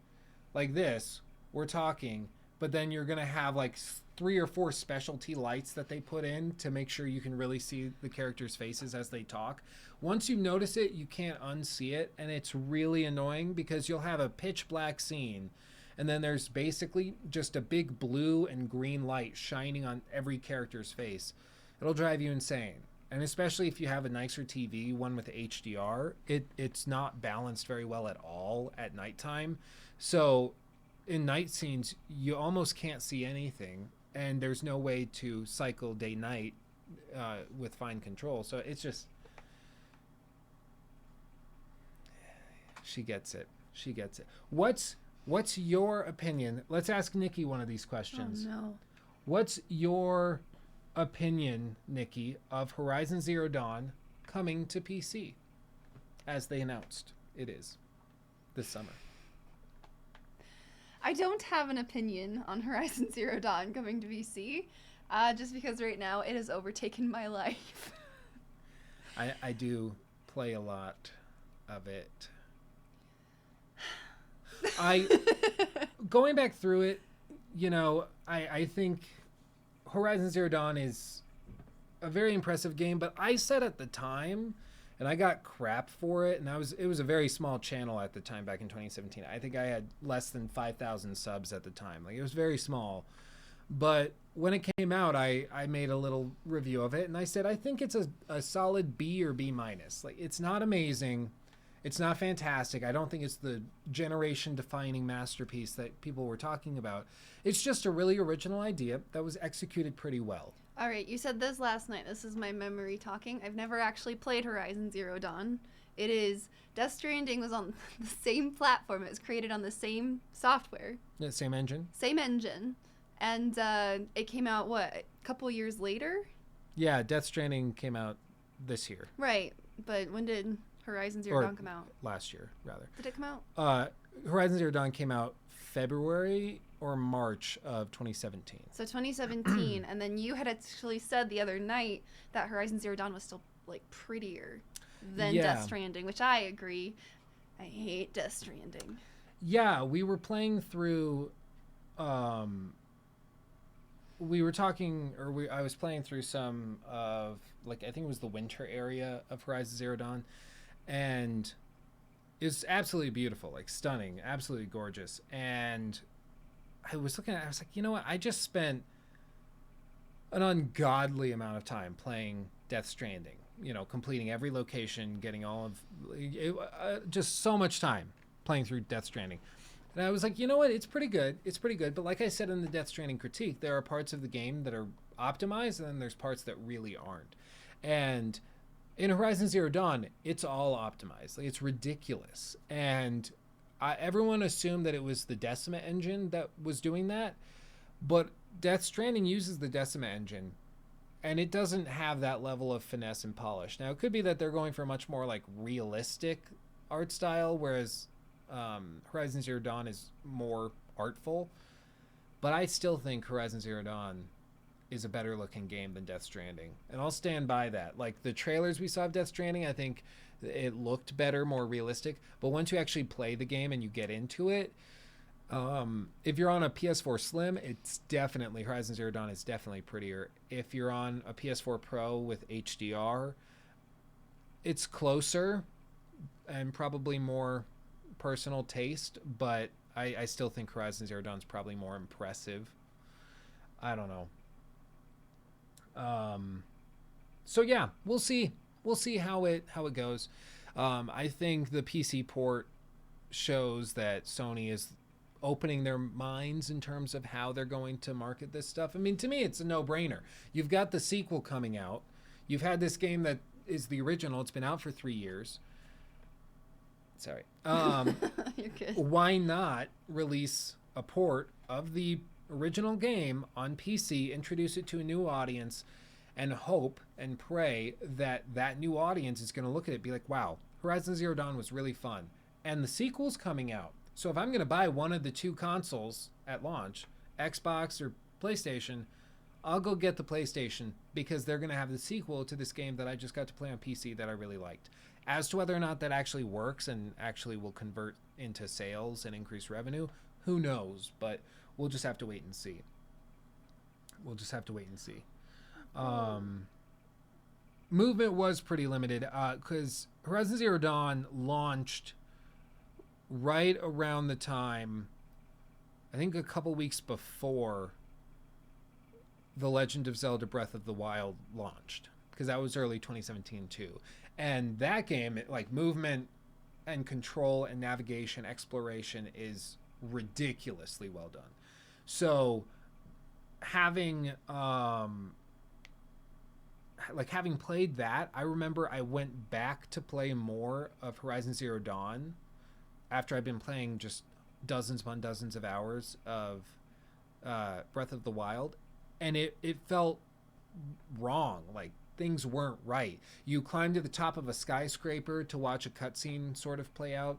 like this. We're talking. But then you're going to have, like, 3 or 4 specialty lights that they put in to make sure you can really see the characters' faces as they talk. Once you notice it, you can't unsee it. And it's really annoying because you'll have a pitch black scene. And then there's basically just a big blue and green light shining on every character's face. It'll drive you insane. And especially if you have a nicer TV, one with HDR, it's not balanced very well at all at nighttime. So in night scenes, you almost can't see anything. And there's no way to cycle day-night with fine control. So it's just, She gets it. She gets it. What's your opinion? Let's ask Nikki one of these questions. Oh no. What's your opinion, Nikki, of Horizon Zero Dawn coming to PC, as they announced it is this summer? I don't have an opinion on Horizon Zero Dawn coming to PC, just because right now it has overtaken my life. I do play a lot of it. Going back through it, I think Horizon Zero Dawn is a very impressive game, but I said at the time, and I got crap for it, and it was a very small channel at the time back in 2017. I think I had less than 5,000 subs at the time. Like, it was very small. But when it came out, I made a little review of it, and I said I think it's a solid B or B minus. Like, it's not amazing. It's not fantastic. I don't think it's the generation-defining masterpiece that people were talking about. It's just a really original idea that was executed pretty well. All right, you said this last night. This is my memory talking. I've never actually played Horizon Zero Dawn. Death Stranding was on the same platform. It was created on the same software. The same engine? Same engine. And it came out, a couple years later? Yeah, Death Stranding came out this year. Right, but when did Horizon Zero Dawn come out? Last year, rather. Did it come out? Horizon Zero Dawn came out February or March of 2017. So 2017, and then you had actually said the other night that Horizon Zero Dawn was still, prettier than Death Stranding, which I agree. I hate Death Stranding. Yeah, we were playing through... we were talking, I was playing through some of, I think it was the winter area of Horizon Zero Dawn, and it's absolutely beautiful, stunning, absolutely gorgeous. And I was looking at it, I was like, you know what? I just spent an ungodly amount of time playing Death Stranding, completing every location, getting all of, just so much time playing through Death Stranding. And I was like, you know what? It's pretty good. It's pretty good. But like I said in the Death Stranding critique, there are parts of the game that are optimized, and then there's parts that really aren't. And in Horizon Zero Dawn, it's all optimized. It's ridiculous. And everyone assumed that it was the Decima engine that was doing that. But Death Stranding uses the Decima engine, and it doesn't have that level of finesse and polish. Now, it could be that they're going for a much more realistic art style, whereas Horizon Zero Dawn is more artful, but I still think Horizon Zero Dawn is a better looking game than Death Stranding, and I'll stand by that. The trailers we saw of Death Stranding, I think it looked better, more realistic, but once you actually play the game and you get into it, if you're on a PS4 Slim, it's definitely, Horizon Zero Dawn is definitely prettier. If you're on a PS4 Pro with HDR, it's closer and probably more personal taste, but I still think Horizon Zero Dawn is probably more impressive. I don't know. So yeah, we'll see how it goes. I think the PC port shows that Sony is opening their minds in terms of how they're going to market this stuff. I mean, to me, it's a no-brainer. You've got the sequel coming out. You've had this game that is the original. It's been out for 3 years. Sorry. You're good. Why not release a port of the original game on PC, introduce it to a new audience, and hope and pray that that new audience is going to look at it and be like, wow, Horizon Zero Dawn was really fun. And the sequel's coming out. So if I'm going to buy one of the two consoles at launch, Xbox or PlayStation, I'll go get the PlayStation because they're going to have the sequel to this game that I just got to play on PC that I really liked. As to whether or not that actually works and actually will convert into sales and increase revenue, who knows? But we'll just have to wait and see. Movement was pretty limited because Horizon Zero Dawn launched right around the time, I think a couple weeks before The Legend of Zelda Breath of the Wild launched, because that was early 2017 too. And that game, movement and control and navigation exploration is ridiculously well done. So having played that, I remember I went back to play more of Horizon Zero Dawn after I've been playing just dozens upon dozens of hours of Breath of the Wild, and it felt wrong. Like, things weren't right. You climb to the top of a skyscraper to watch a cutscene sort of play out,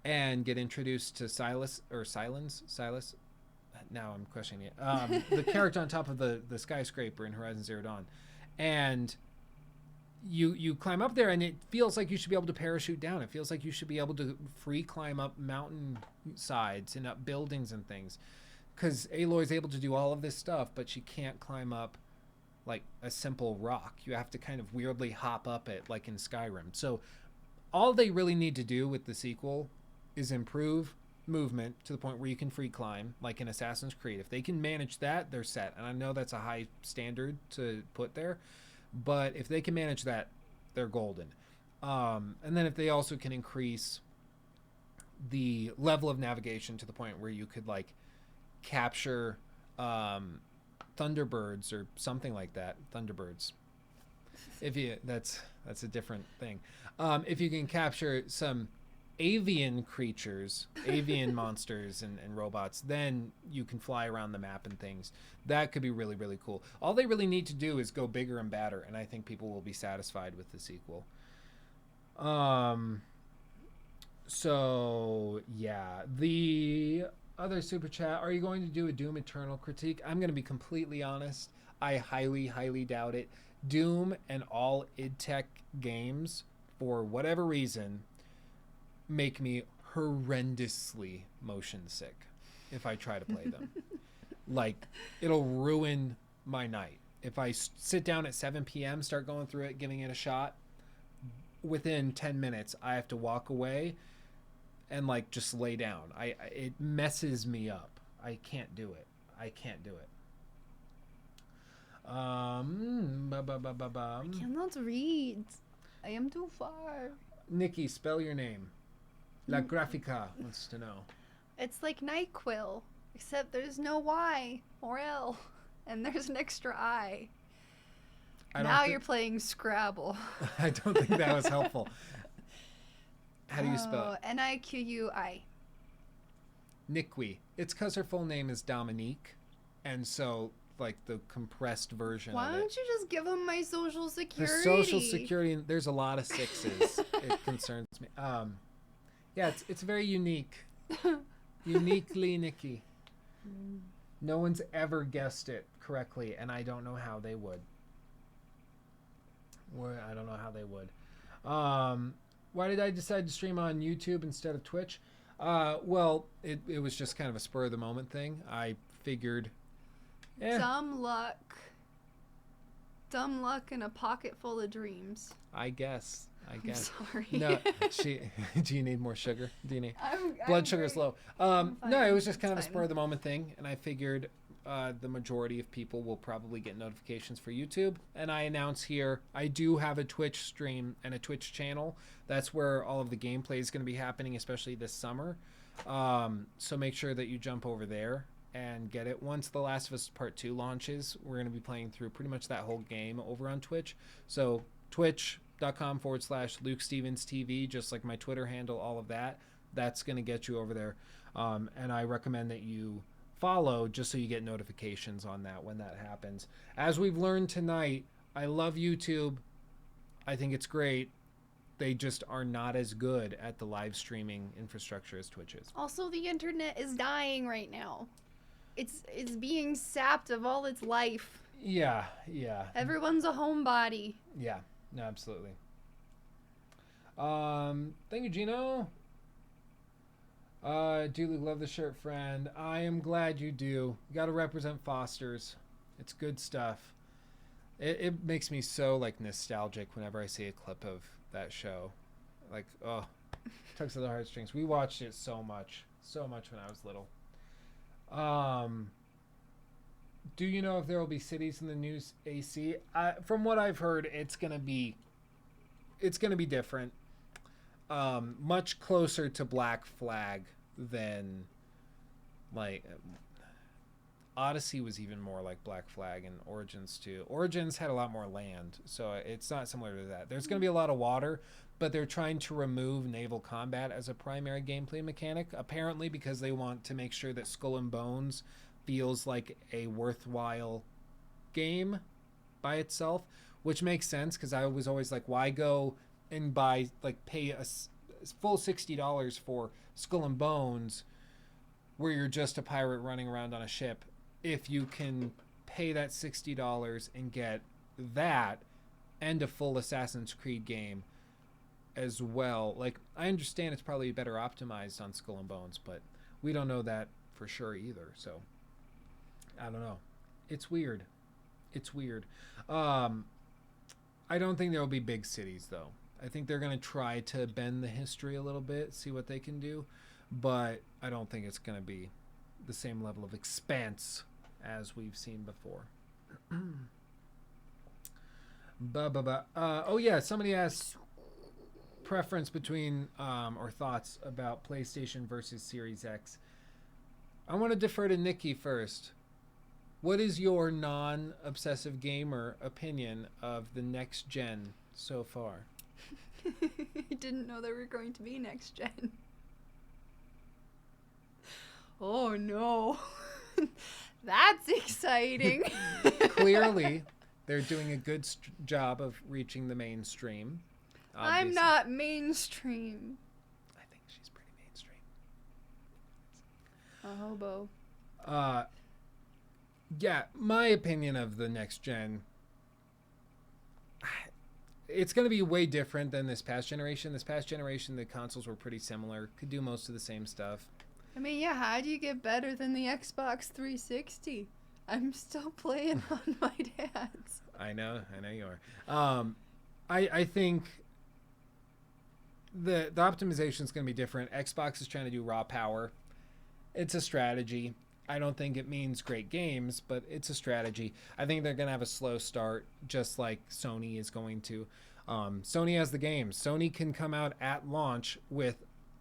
and get introduced to Silas. Now I'm questioning it. The character on top of the skyscraper in Horizon Zero Dawn, and you climb up there, and it feels like you should be able to parachute down. It feels like you should be able to free climb up mountain sides and up buildings and things, because Aloy's able to do all of this stuff, but she can't climb up like a simple rock. You have to kind of weirdly hop up it, like in Skyrim. So all they really need to do with the sequel is improve movement to the point where you can free climb, like in Assassin's Creed. If they can manage that, they're set. And I know that's a high standard to put there, but if they can manage that, they're golden. And then if they also can increase the level of navigation to the point where you could like capture Thunderbirds or something like that. Thunderbirds. If you that's a different thing. If you can capture some avian creatures, avian monsters and robots, then you can fly around the map and things. That could be really, really cool. All they really need to do is go bigger and badder, and I think people will be satisfied with the sequel. So yeah, the other super chat, are you going to do a Doom Eternal critique? I'm going to be completely honest. I highly, highly doubt it. Doom and all id Tech games, for whatever reason, make me horrendously motion sick if I try to play them. Like, it'll ruin my night. If I sit down at 7 p.m., start going through it, giving it a shot, within 10 minutes, I have to walk away and like just lay down. It messes me up. I can't do it. I cannot read. I am too far. Nikki, spell your name. La Grafica wants to know. It's like NyQuil, except there's no Y or L, and there's an extra I. Now you're playing Scrabble. I don't think that was helpful. How do you spell it? Niqui. Nikwi. It's because her full name is Dominique, and so like the compressed version Why of it. don't you just give them my social security? The social security, there's a lot of sixes. It concerns me. Yeah, it's very unique. Uniquely Nikki. No one's ever guessed it correctly, and I don't know how they would. Why did I decide to stream on YouTube instead of Twitch? Well, it was just kind of a spur of the moment thing. I figured, Dumb luck and a pocket full of dreams. I guess. I'm sorry. No, do you need more sugar? Do you need I'm blood sugar's low? fine. No, it was just kind of a It's spur of the moment thing, and I figured the majority of people will probably get notifications for YouTube. And I announce here, I do have a Twitch stream and a Twitch channel. That's where all of the gameplay is going to be happening, especially this summer. So make sure that you jump over there and get it. Once The Last of Us Part 2 launches, we're going to be playing through pretty much that whole game over on Twitch. So twitch.com/Luke Stevens TV, just like my Twitter handle, all of that. That's going to get you over there. And I recommend that you follow just so you get notifications on that when that happens. As we've learned tonight, I love YouTube. I think it's great. They just are not as good at the live streaming infrastructure as Twitch is. Also, the internet is dying right now. It's being sapped of all its life. Yeah. Everyone's a homebody. Yeah, no, absolutely. Thank you, Gino. Do love the shirt, friend. I am glad you do. You got to represent Foster's. It's good stuff. It makes me so like nostalgic whenever I see a clip of that show. Like, oh, tugs at the heartstrings. We watched it so much when I was little. Do you know if there will be cities in the new AC? From what I've heard, it's gonna be different. Much closer to Black Flag than, like, Odyssey was even more like Black Flag, and Origins too. Origins had a lot more land, so it's not similar to that. There's going to be a lot of water, but they're trying to remove naval combat as a primary gameplay mechanic, apparently because they want to make sure that Skull and Bones feels like a worthwhile game by itself, which makes sense because I was always like, why go and buy, like, pay a full $60 for Skull and Bones where you're just a pirate running around on a ship, if you can pay that $60 and get that and a full Assassin's Creed game as well. Like, I understand it's probably better optimized on Skull and Bones, but we don't know that for sure either. So I don't know. It's weird. It's weird. I don't think there will be big cities though. I think they're going to try to bend the history a little bit, see what they can do, but I don't think it's going to be the same level of expanse as we've seen before. Oh yeah, somebody asked preference between or thoughts about PlayStation versus Series X. I want to defer to Nikki first. What is your non-obsessive gamer opinion of the next gen so far? I didn't know there were going to be next gen. Oh no. That's exciting. Clearly, they're doing a good job of reaching the mainstream. Obviously. I'm not mainstream. I think she's pretty mainstream. A hobo. Yeah, my opinion of the next gen, it's going to be way different than this past generation. This past generation, the consoles were pretty similar, could do most of the same stuff. I mean, yeah, how do you get better than the Xbox 360? I'm still playing on my dad's. I know you are. I think the optimization is going to be different. Xbox is trying to do raw power. It's a strategy. I don't think it means great games, but it's a strategy. I think they're going to have a slow start, just like Sony is going to. Sony has the games. Sony can come out at launch with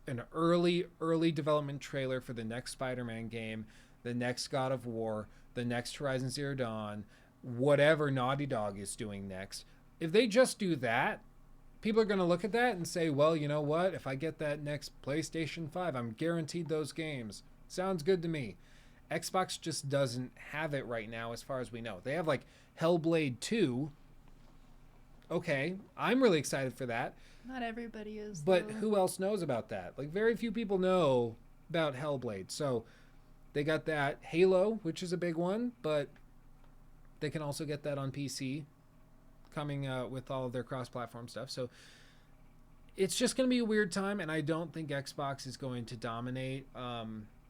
an early development trailer for the next Spider-Man game, the next God of War, the next Horizon Zero Dawn, whatever Naughty Dog is doing next. If they just do that, people are going to look at that and say, well, you know what? If I get that next PlayStation 5, I'm guaranteed those games. Sounds good to me. Xbox just doesn't have it right now as far as we know. They have like Hellblade 2. Okay, I'm really excited for that. Not everybody is. But though. who else knows about that? Like, very few people know about Hellblade. So they got that. Halo, which is a big one, but they can also get that on PC coming with all of their cross-platform stuff. So it's just going to be a weird time, and I don't think Xbox is going to dominate.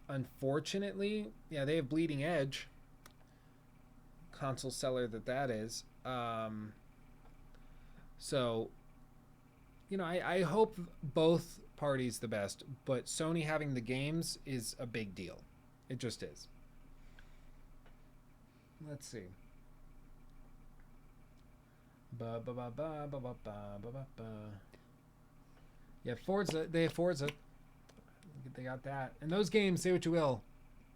Unfortunately, yeah, they have Bleeding Edge, console seller that is. So, you know, I hope both parties the best, but Sony having the games is a big deal. It just is. Let's see. Yeah, Forza. They have Forza. They got that. And those games, say what you will,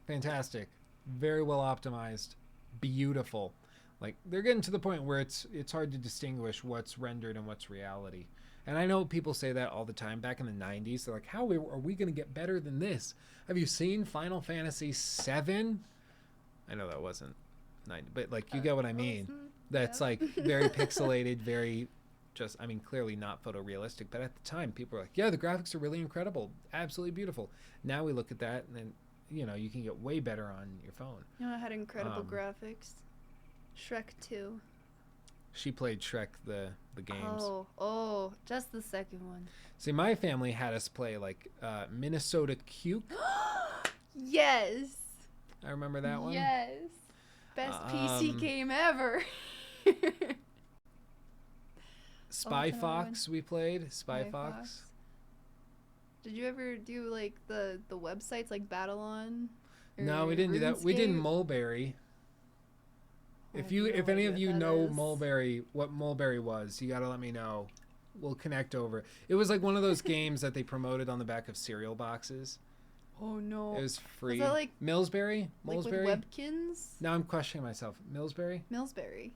fantastic. Very well optimized. Beautiful. Like, they're getting to the point where it's hard to distinguish what's rendered and what's reality. And I know people say that all the time. Back in the 90s, they're like, how are we going to get better than this? Have you seen Final Fantasy VII? I know that wasn't 90, but, like, you get what I mean. That's, like, very pixelated, very just, I mean, clearly not photorealistic. But at the time, people were like, yeah, the graphics are really incredible. Absolutely beautiful. Now we look at that, and then, you know, you can get way better on your phone. You know, it had incredible graphics. Shrek 2. She played Shrek the games. Oh, just the second one. See, my family had us play like Minnesota Cuke. Yes. I remember that one. Yes. Best PC game ever. Spy Fox we played. Spy Fox. Did you ever do like the websites like Battlon? No, we didn't do that. We did Mulberry. If any of you know Mulberry, what Mulberry was, you got to let me know. We'll connect over. It was like one of those games that they promoted on the back of cereal boxes. Oh no. It was free. Was that like Millsberry? with Webkins? Now I'm questioning myself. Millsberry Millsberry.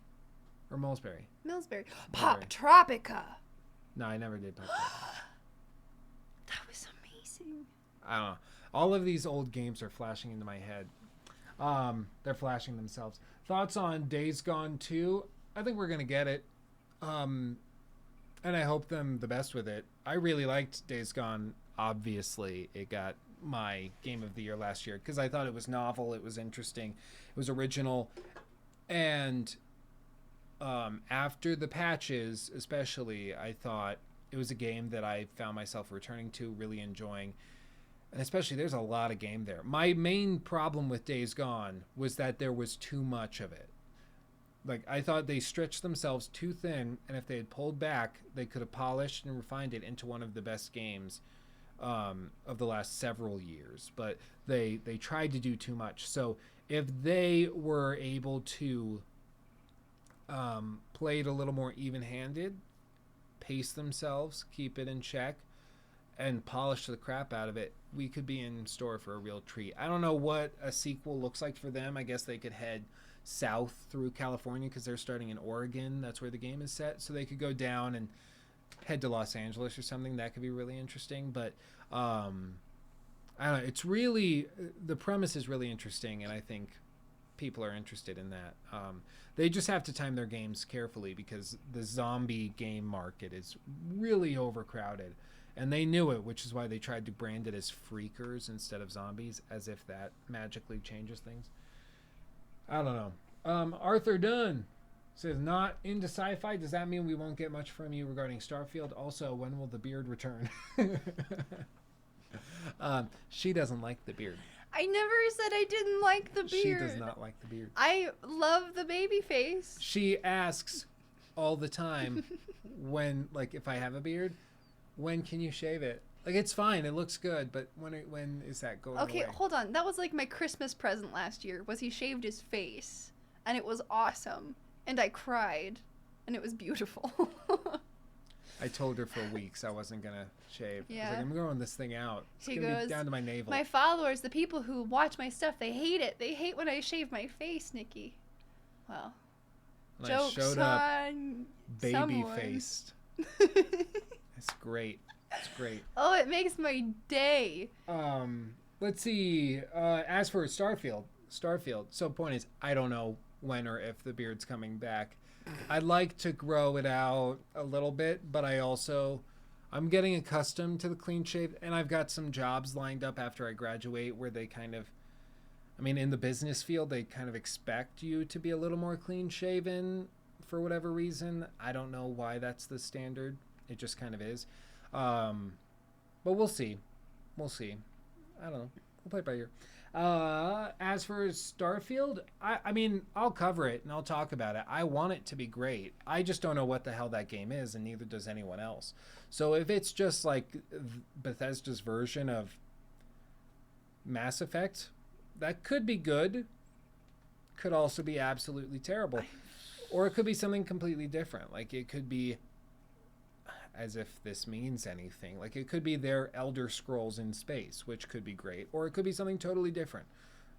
or Mulsberry? Millsberry. Pop Tropica. No, I never did Pop That was amazing. I don't know. All of these old games are flashing into my head. They're flashing themselves. Thoughts on Days Gone 2? I think we're going to get it. And I hope them the best with it. I really liked Days Gone. Obviously, it got my Game of the Year last year because I thought it was novel, it was interesting, it was original. And after the patches, especially, I thought it was a game that I found myself returning to, really enjoying. And especially, there's a lot of game there. My main problem with Days Gone was that there was too much of it. Like, I thought they stretched themselves too thin, and if they had pulled back, they could have polished and refined it into one of the best games of the last several years. But they tried to do too much. So if they were able to play it a little more even-handed, pace themselves, keep it in check, and polish the crap out of it, we could be in store for a real treat. I don't know what a sequel looks like for them. I guess they could head south through California because they're starting in Oregon. That's where the game is set. So they could go down and head to Los Angeles or something. That could be really interesting. But I don't know. It's really, the premise is really interesting, and I think people are interested in that. They just have to time their games carefully because the zombie game market is really overcrowded. And they knew it, which is why they tried to brand it as freakers instead of zombies, as if that magically changes things. I don't know. Arthur Dunn says, not into sci-fi. Does that mean we won't get much from you regarding Starfield? Also, when will the beard return? She doesn't like the beard. I never said I didn't like the beard. She does not like the beard. I love the baby face. She asks all the time when, like, if I have a beard, when can you shave it? Like, it's fine, it looks good, but when is that going Okay, away? hold on. That was like my Christmas present last year. Was he shaved his face, and it was awesome, and I cried, and it was beautiful. I told her for weeks I wasn't gonna shave. I Yeah. was like, I'm growing this thing out. It's He gonna be goes, down to my navel. My followers, the people who watch my stuff, they hate it. They hate when I shave my face, Nikki. Well, And jokes I showed up on baby someone. faced. It's great. It's great. Oh, it makes my day. Let's see. As for Starfield. So point is, I don't know when or if the beard's coming back. I'd like to grow it out a little bit, but I'm getting accustomed to the clean shave, and I've got some jobs lined up after I graduate where they kind of, I mean, in the business field, they kind of expect you to be a little more clean shaven for whatever reason. I don't know why that's the standard. It just kind of is. But we'll see. I don't know. We'll play it by ear. As for Starfield, I mean, I'll cover it and I'll talk about it. I want it to be great. I just don't know what the hell that game is, and neither does anyone else. So if it's just like Bethesda's version of Mass Effect, that could be good. Could also be absolutely terrible. Or it could be something completely different. Like, it could be, as if this means anything, like it could be their Elder Scrolls in space, which could be great, or it could be something totally different.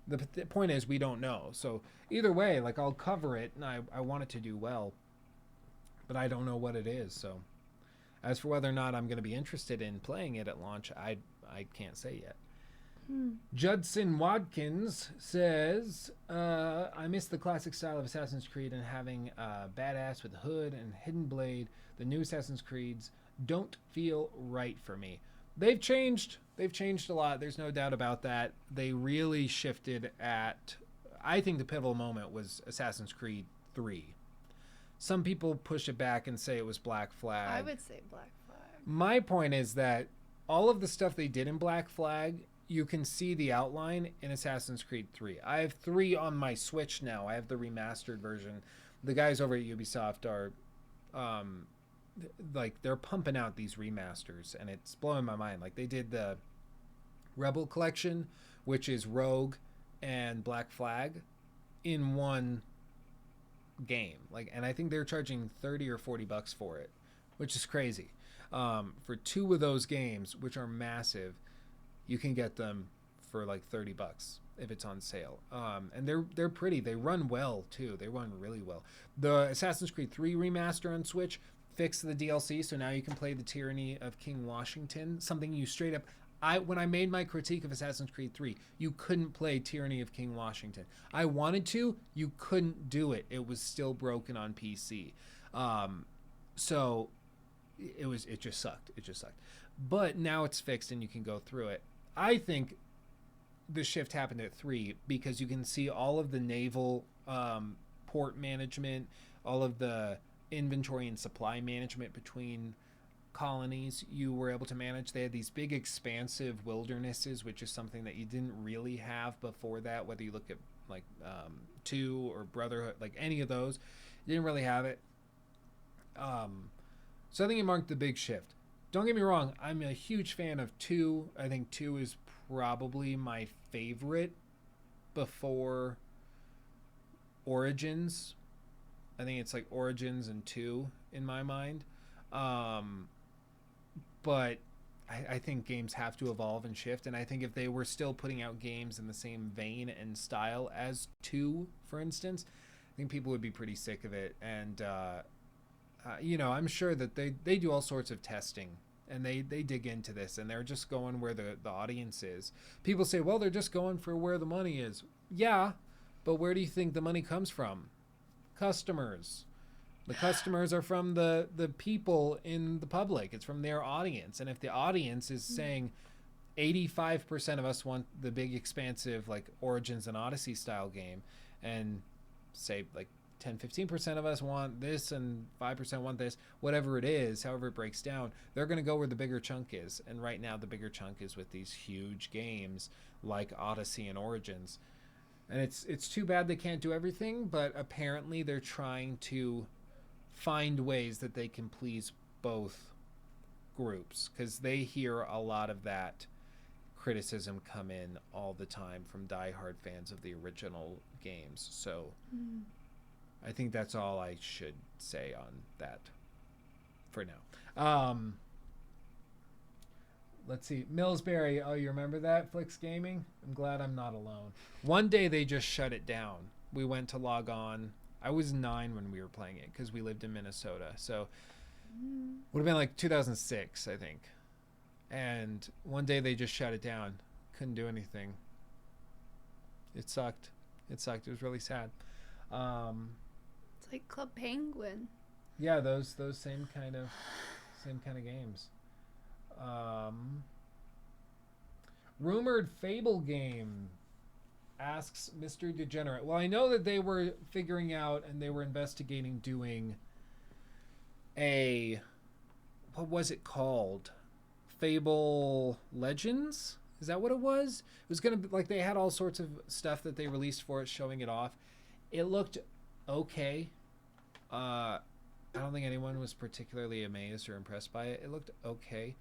The point is, we don't know. So either way, like, I'll cover it, and I want it to do well, but I don't know what it is. So as for whether or not I'm going to be interested in playing it at launch, I can't say yet. Judson Watkins says, I miss the classic style of Assassin's Creed, and having a badass with a hood and hidden blade. The new Assassin's Creeds don't feel right for me. They've changed a lot. There's no doubt about that. They really shifted at, I think the pivotal moment was Assassin's Creed 3. Some people push it back and say it was Black Flag. I would say Black Flag. My point is that all of the stuff they did in Black Flag, you can see the outline in Assassin's Creed 3. I have 3 on my Switch now. I have the remastered version. The guys over at Ubisoft are, like, they're pumping out these remasters, and it's blowing my mind. Like, they did the Rebel Collection, which is Rogue and Black Flag, in one game. Like, and I think they're charging $30 or $40 for it, which is crazy. For 2 of those games, which are massive, you can get them for like $30 if it's on sale. And they're pretty. They run well too. They run really well. The Assassin's Creed 3 remaster on Switch fixed the DLC, so now you can play the Tyranny of King Washington, something you straight up... when I made my critique of Assassin's Creed 3, you couldn't play Tyranny of King Washington. I wanted to, you couldn't do it. It was still broken on PC. So it just sucked. It just sucked. But now it's fixed and you can go through it. I think the shift happened at 3 because you can see all of the naval port management, all of the inventory and supply management between colonies you were able to manage. They had these big expansive wildernesses, which is something that you didn't really have before that, whether you look at like 2 or Brotherhood, like any of those, you didn't really have it. So I think it marked the big shift. Don't get me wrong, I'm a huge fan of 2. I think 2 is probably my favorite before Origins. I think it's like Origins and 2 in my mind. But I think games have to evolve and shift, and I think if they were still putting out games in the same vein and style as 2, for instance, I think people would be pretty sick of it. And I'm sure that they do all sorts of testing, and they dig into this, and they're just going where the audience is. People say, well, they're just going for where the money is. Yeah, but where do you think the money comes from? Customers. The customers are from the people in the public. It's from their audience. And if the audience is saying 85% of us want the big, expansive, like Origins and Odyssey style game, and say like 10-15% of us want this and 5% want this, whatever it is, however it breaks down, they're going to go where the bigger chunk is. And right now the bigger chunk is with these huge games like Odyssey and Origins. And it's too bad they can't do everything, but apparently they're trying to find ways that they can please both groups, because they hear a lot of that criticism come in all the time from diehard fans of the original games. So I think that's all I should say on that for now. Let's see. Millsbury, oh, you remember that? Flix Gaming? I'm glad I'm not alone. One day they just shut it down. We went to log on. I was 9 when we were playing it because we lived in Minnesota. So would have been like 2006, I think. And one day they just shut it down. Couldn't do anything. It sucked. It was really sad. It's like Club Penguin. Yeah, those same kind of games. Rumored Fable game, asks Mr. Degenerate. Well, I know that they were figuring out and they were investigating doing what was it called? Fable Legends? Is that what it was? It was going to be like, they had all sorts of stuff that they released for it, showing it off. It looked okay. I don't think anyone was particularly amazed or impressed by it. It looked okay.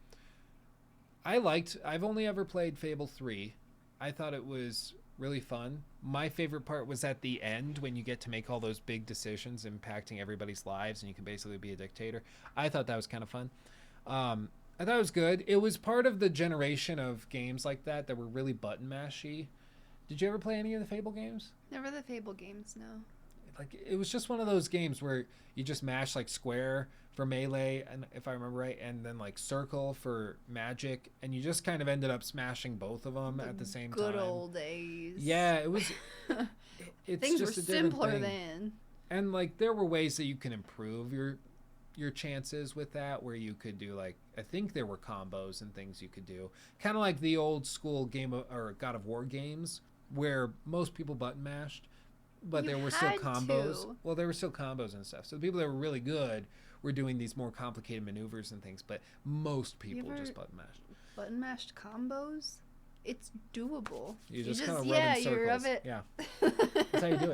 I've only ever played Fable 3. I thought it was really fun. My favorite part was at the end when you get to make all those big decisions impacting everybody's lives and you can basically be a dictator. I thought that was kind of fun. I thought it was good. It was part of the generation of games like that were really button mashy. Did you ever play any of the Fable games? Never the Fable games, no. Like, it was just one of those games where you just mash like square for melee, and if I remember right, and then like circle for magic, and you just kind of ended up smashing both of them at the same time. Good old days. Yeah, it was. It's Things just were a different simpler thing. then. And like there were ways that you can improve your chances with that, where you could do like, I think there were combos and things you could do, kind of like the old school or God of War games where most people button mashed. But there were still combos. Well, there were still combos and stuff. So the people that were really good were doing these more complicated maneuvers and things. But most people just button mashed. Button mashed combos? It's doable. You just kind of rub in circles. You rub it. Yeah, that's how you do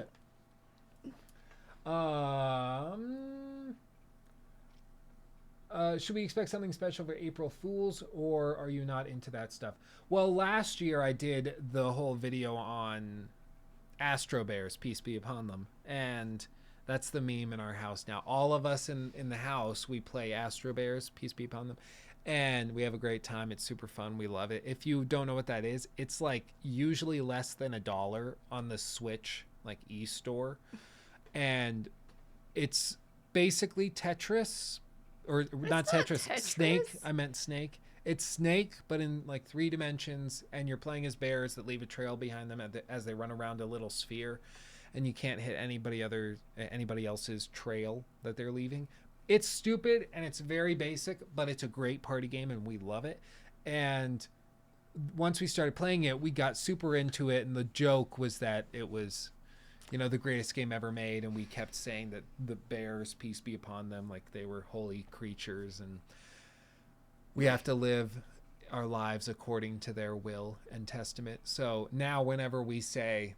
it. Should we expect something special for April Fools, or are you not into that stuff? Well, last year I did the whole video on Astro Bears, peace be upon them, and that's the meme in our house now. All of us in the house, we play Astro Bears, peace be upon them, and we have a great time. It's super fun. We love it. If you don't know what that is, it's like usually less than $1 on the Switch, like e-store. And it's basically Tetris, or not Tetris, Snake. I meant Snake. It's Snake, but in like 3 dimensions, and you're playing as bears that leave a trail behind them as they run around a little sphere, and you can't hit anybody else's trail that they're leaving. It's stupid and it's very basic, but it's a great party game and we love it. And once we started playing it, we got super into it, and the joke was that it was, you know, the greatest game ever made, and we kept saying that the bears, peace be upon them, like they were holy creatures, and we have to live our lives according to their will and testament. So now whenever we say,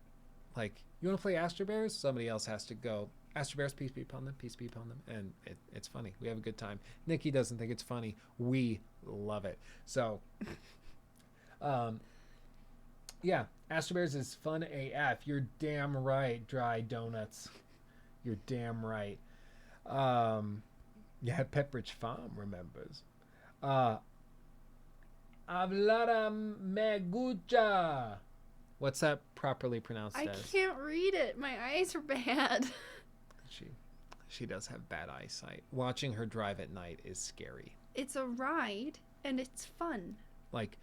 like, you want to play Astro Bears, somebody else has to go, Astro Bears, peace be upon them, peace be upon them. And it's funny. We have a good time. Nikki doesn't think it's funny. We love it. So, yeah, Astro Bears is fun AF. You're damn right, Dry Donuts. You're damn right. Yeah, Pepperidge Farm remembers. Hablada Megucha. What's that properly pronounced as? I can't read it. My eyes are bad. She does have bad eyesight. Watching her drive at night is scary. It's a ride, and it's fun. Like,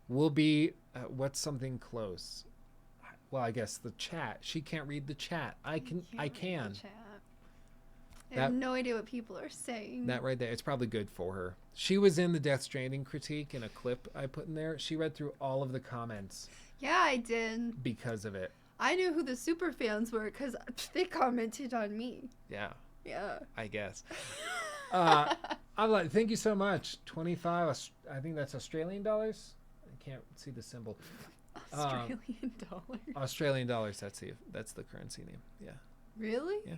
we'll be... what's something close? Well, I guess the chat. She can't read the chat. I can. I have no idea what people are saying. That right there. It's probably good for her. She was in the Death Stranding critique in a clip I put in there. She read through all of the comments. Yeah, I did. Because of it. I knew who the super fans were because they commented on me. Yeah. Yeah. I guess. I'm like, thank you so much. 25, I think that's Australian dollars. I can't see the symbol. Australian dollars. Australian dollars. That's the currency name. Yeah. Really? Yeah.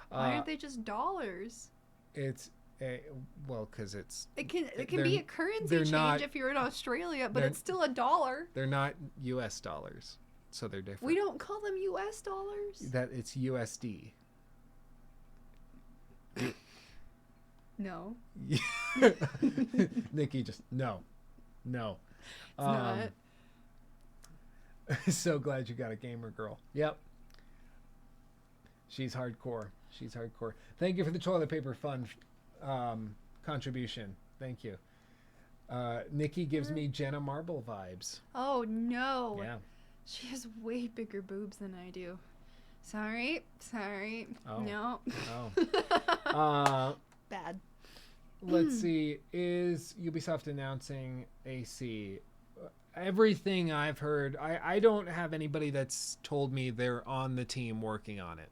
Why aren't they just dollars? It's because it's. It can be a currency change if you're in Australia, but it's still a dollar. They're not U.S. dollars, so they're different. We don't call them U.S. dollars. That it's USD. No. Nikki just no. It's not. So glad you got a gamer girl. Yep. She's hardcore. Thank you for the toilet paper fund contribution. Thank you. Nikki gives me Jenna Marble vibes. Oh no. Yeah. She has way bigger boobs than I do. Sorry. Oh. No. Oh. Bad. Let's see. Is Ubisoft announcing AC? Everything I've heard, I don't have anybody that's told me they're on the team working on it.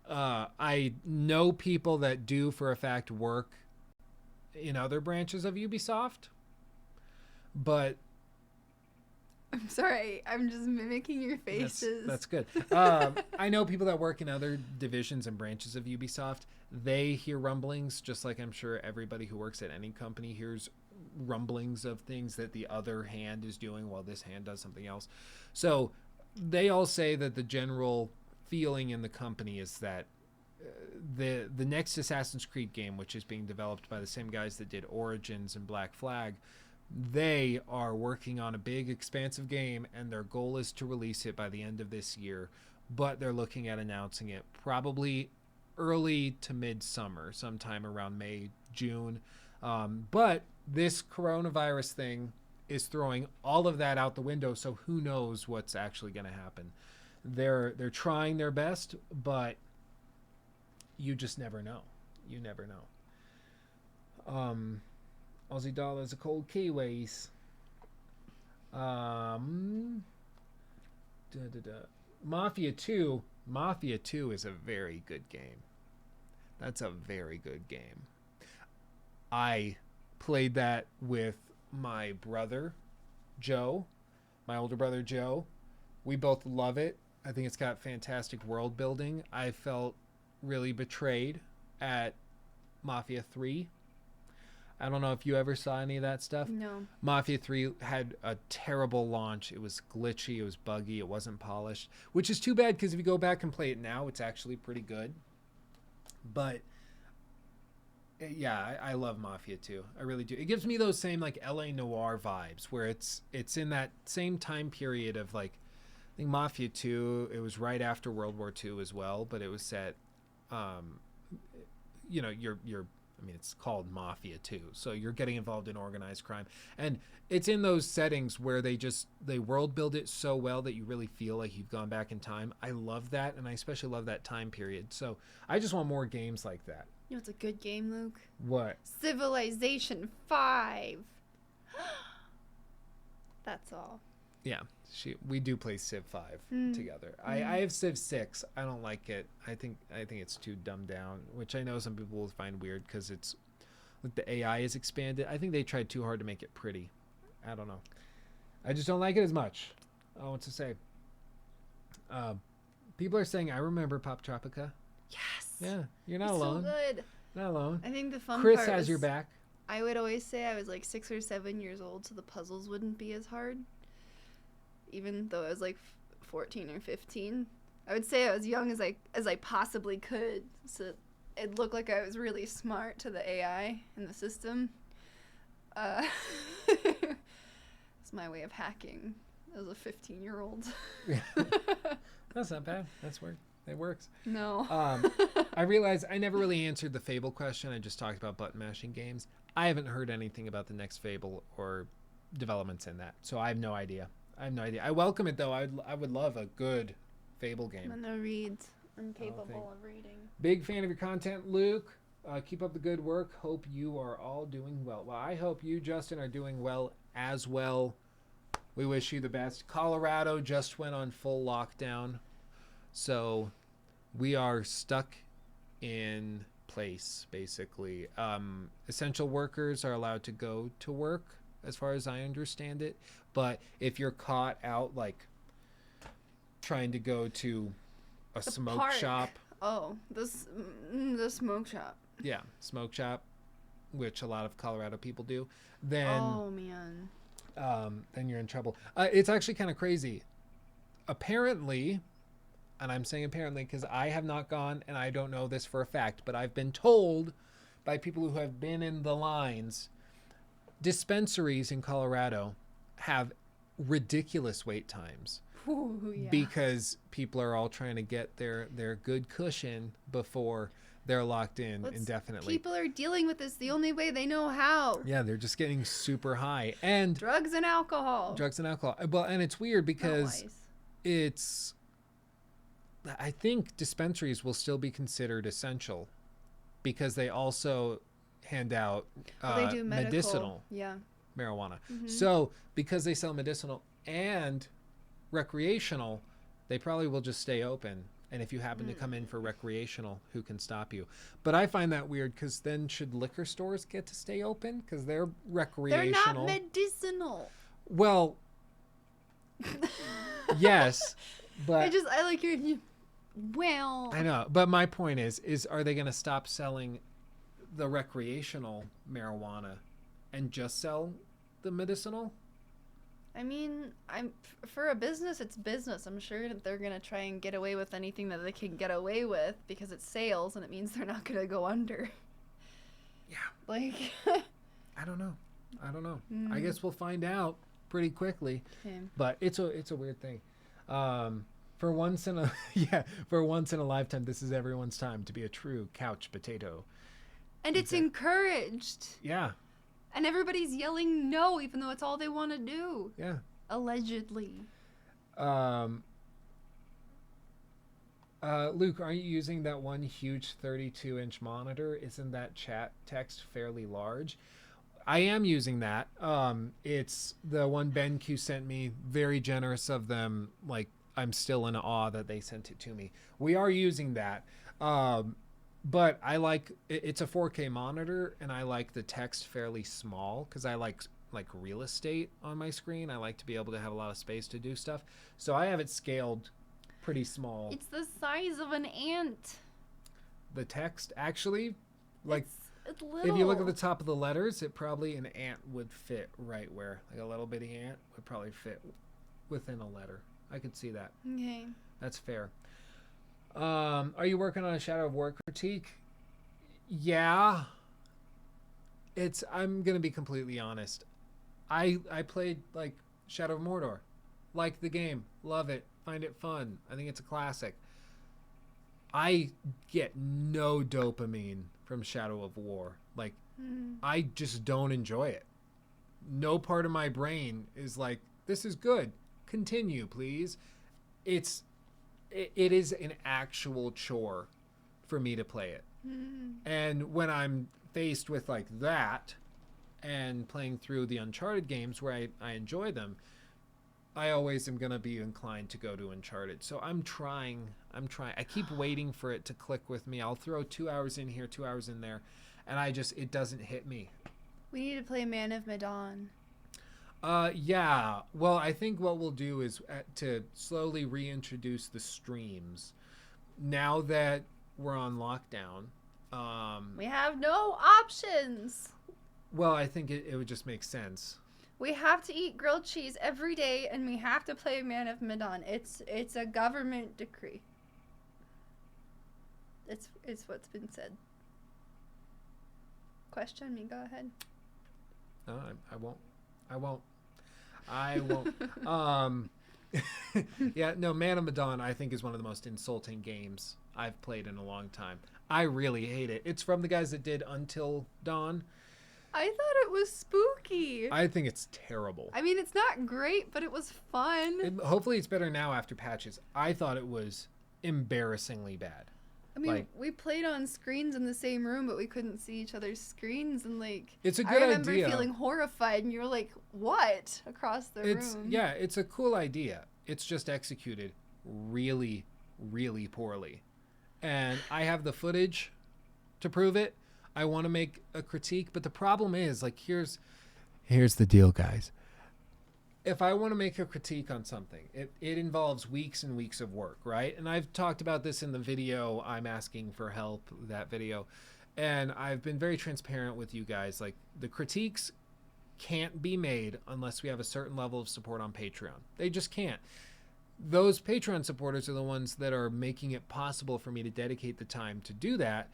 I know people that do for a fact work in other branches of Ubisoft, but I'm sorry, I'm just mimicking your faces. That's good. I know people that work in other divisions and branches of Ubisoft. They hear rumblings, just like I'm sure everybody who works at any company hears rumblings of things that the other hand is doing while this hand does something else. So they all say that the general feeling in the company is that the next Assassin's Creed game, which is being developed by the same guys that did Origins and Black Flag, they are working on a big expansive game, and their goal is to release it by the end of this year, but they're looking at announcing it probably early to midsummer, sometime around May, June. But this coronavirus thing is throwing all of that out the window, so who knows what's actually going to happen. They're trying their best, but you just never know. You never know. Aussie dollars are cold Kiwis. Mafia 2 is a very good game. That's a very good game. I played that with my brother, Joe, my older brother, Joe. We both love it. I think it's got fantastic world building. I felt really betrayed at Mafia 3. I don't know if you ever saw any of that stuff. No. Mafia 3 had a terrible launch. It was glitchy. It was buggy. It wasn't polished, which is too bad because if you go back and play it now, it's actually pretty good. But Yeah, I love Mafia 2. I really do. It gives me those same like LA Noire vibes where it's in that same time period of like I think Mafia 2, it was right after World War II as well, but it was set you know, you're I mean it's called Mafia 2. So you're getting involved in organized crime. And it's in those settings where they world build it so well that you really feel like you've gone back in time. I love that, and I especially love that time period. So I just want more games like that. You know what's a good game, Luke? What? Civilization 5. That's all. Yeah, we do play Civ 5 together. I have Civ 6. I don't like it. I think it's too dumbed down, which I know some people will find weird because it's like the AI is expanded. I think they tried too hard to make it pretty. I don't know. I just don't like it as much. I don't know what to say. People are saying I remember Pop Tropica. Yes. Yeah, you're not It's alone. so good. Not alone. I think the fun Chris part has was, your back. I would always say I was like 6 or 7 years old, so the puzzles wouldn't be as hard. Even though I was like 14 or 15, I would say I was young as I possibly could, so it looked like I was really smart to the AI and the system. It's my way of hacking as a 15-year-old. That's not bad. That's weird. It works. No. I realized I never really answered the Fable question. I just talked about button mashing games. I haven't heard anything about the next Fable or developments in that, so I have no idea. I welcome it though. I would love a good Fable game. I'm gonna read. I'm capable of reading. Big fan of your content, Luke. Keep up the good work. Hope you are all doing well. Well, I hope you, Justin, are doing well as well. We wish you the best. Colorado just went on full lockdown, so we are stuck in place, basically. Essential workers are allowed to go to work, as far as I understand it. But if you're caught out, like, trying to go to a smoke park. shop. Oh, the smoke shop. Yeah, smoke shop, which a lot of Colorado people do. Then, Oh man. then you're in trouble. It's actually kind of crazy. Apparently, and I'm saying apparently because I have not gone and I don't know this for a fact, but I've been told by people who have been in the lines, dispensaries in Colorado have ridiculous wait times. Ooh, yeah. Because people are all trying to get their good cushion before they're locked in indefinitely. People are dealing with this the only way they know how. Yeah, they're just getting super high. And Drugs and alcohol. Well, and it's weird because Nice. I think dispensaries will still be considered essential because they also hand out They do medicinal Yeah. marijuana. Mhm. So because they sell medicinal and recreational, they probably will just stay open. And if you happen to come in for recreational, who can stop you? But I find that weird because then should liquor stores get to stay open because they're recreational? They're not medicinal. Well, yes, but I like your. Well. I know. But my point is are they going to stop selling the recreational marijuana and just sell the medicinal? I mean, for a business, it's business. I'm sure that they're gonna try and get away with anything that they can get away with because it's sales, and it means they're not gonna go under. Yeah. Like. I don't know. I guess we'll find out pretty quickly. Okay. But it's a weird thing. For once in a lifetime, this is everyone's time to be a true couch potato. And it's encouraged. Yeah. And everybody's yelling no, even though it's all they want to do. Yeah. Allegedly. Luke, are you using that one huge 32-inch monitor? Isn't that chat text fairly large? I am using that. It's the one BenQ sent me. Very generous of them. Like, I'm still in awe that they sent it to me. We are using that. But I like it's a 4K monitor, and I like the text fairly small because I like real estate on my screen. I like to be able to have a lot of space to do stuff. So I have it scaled pretty small. It's the size of an ant. The text actually, like, it's little. if you look at the top of the letters, it probably an ant would fit right where, like a little bitty ant would probably fit within a letter. I could see that. Okay. That's fair. Are you working on a Shadow of War critique? Yeah. I'm gonna be completely honest. I played like Shadow of Mordor, like the game, love it, find it fun. I think it's a classic. I get no dopamine from Shadow of War. Like, I just don't enjoy it. No part of my brain is like, this is good. Continue, please. It is an actual chore for me to play it. And when I'm faced with like that and playing through the Uncharted games where I enjoy them, I always am going to be inclined to go to Uncharted. So I'm trying. I keep waiting for it to click with me. I'll throw 2 hours in here, 2 hours in there, and it doesn't hit me. We need to play Man of Medan. Yeah. Well, I think what we'll do is to slowly reintroduce the streams. Now that we're on lockdown. We have no options. Well, I think it would just make sense. We have to eat grilled cheese every day, and we have to play Man of Medan. It's a government decree. It's what's been said. Question me, go ahead. No, I won't. Yeah, no, Man of Medan I think is one of the most insulting games I've played in a long time. I really hate it. It's from the guys that did Until Dawn. I thought it was spooky. I think it's terrible. I mean, it's not great, but it was fun. Hopefully it's better now after patches. I thought it was embarrassingly bad. I mean, we played on screens in the same room, but we couldn't see each other's screens, and like, it's a good I remember idea. feeling horrified, and you were like, "What?" across the room. Yeah, it's a cool idea. It's just executed really, really poorly, and I have the footage to prove it. I want to make a critique, but the problem is, like, here's the deal, guys. If I want to make a critique on something, it involves weeks and weeks of work, right? And I've talked about this in the video, I'm asking for help, that video. And I've been very transparent with you guys. Like, the critiques can't be made unless we have a certain level of support on Patreon. They just can't. Those Patreon supporters are the ones that are making it possible for me to dedicate the time to do that.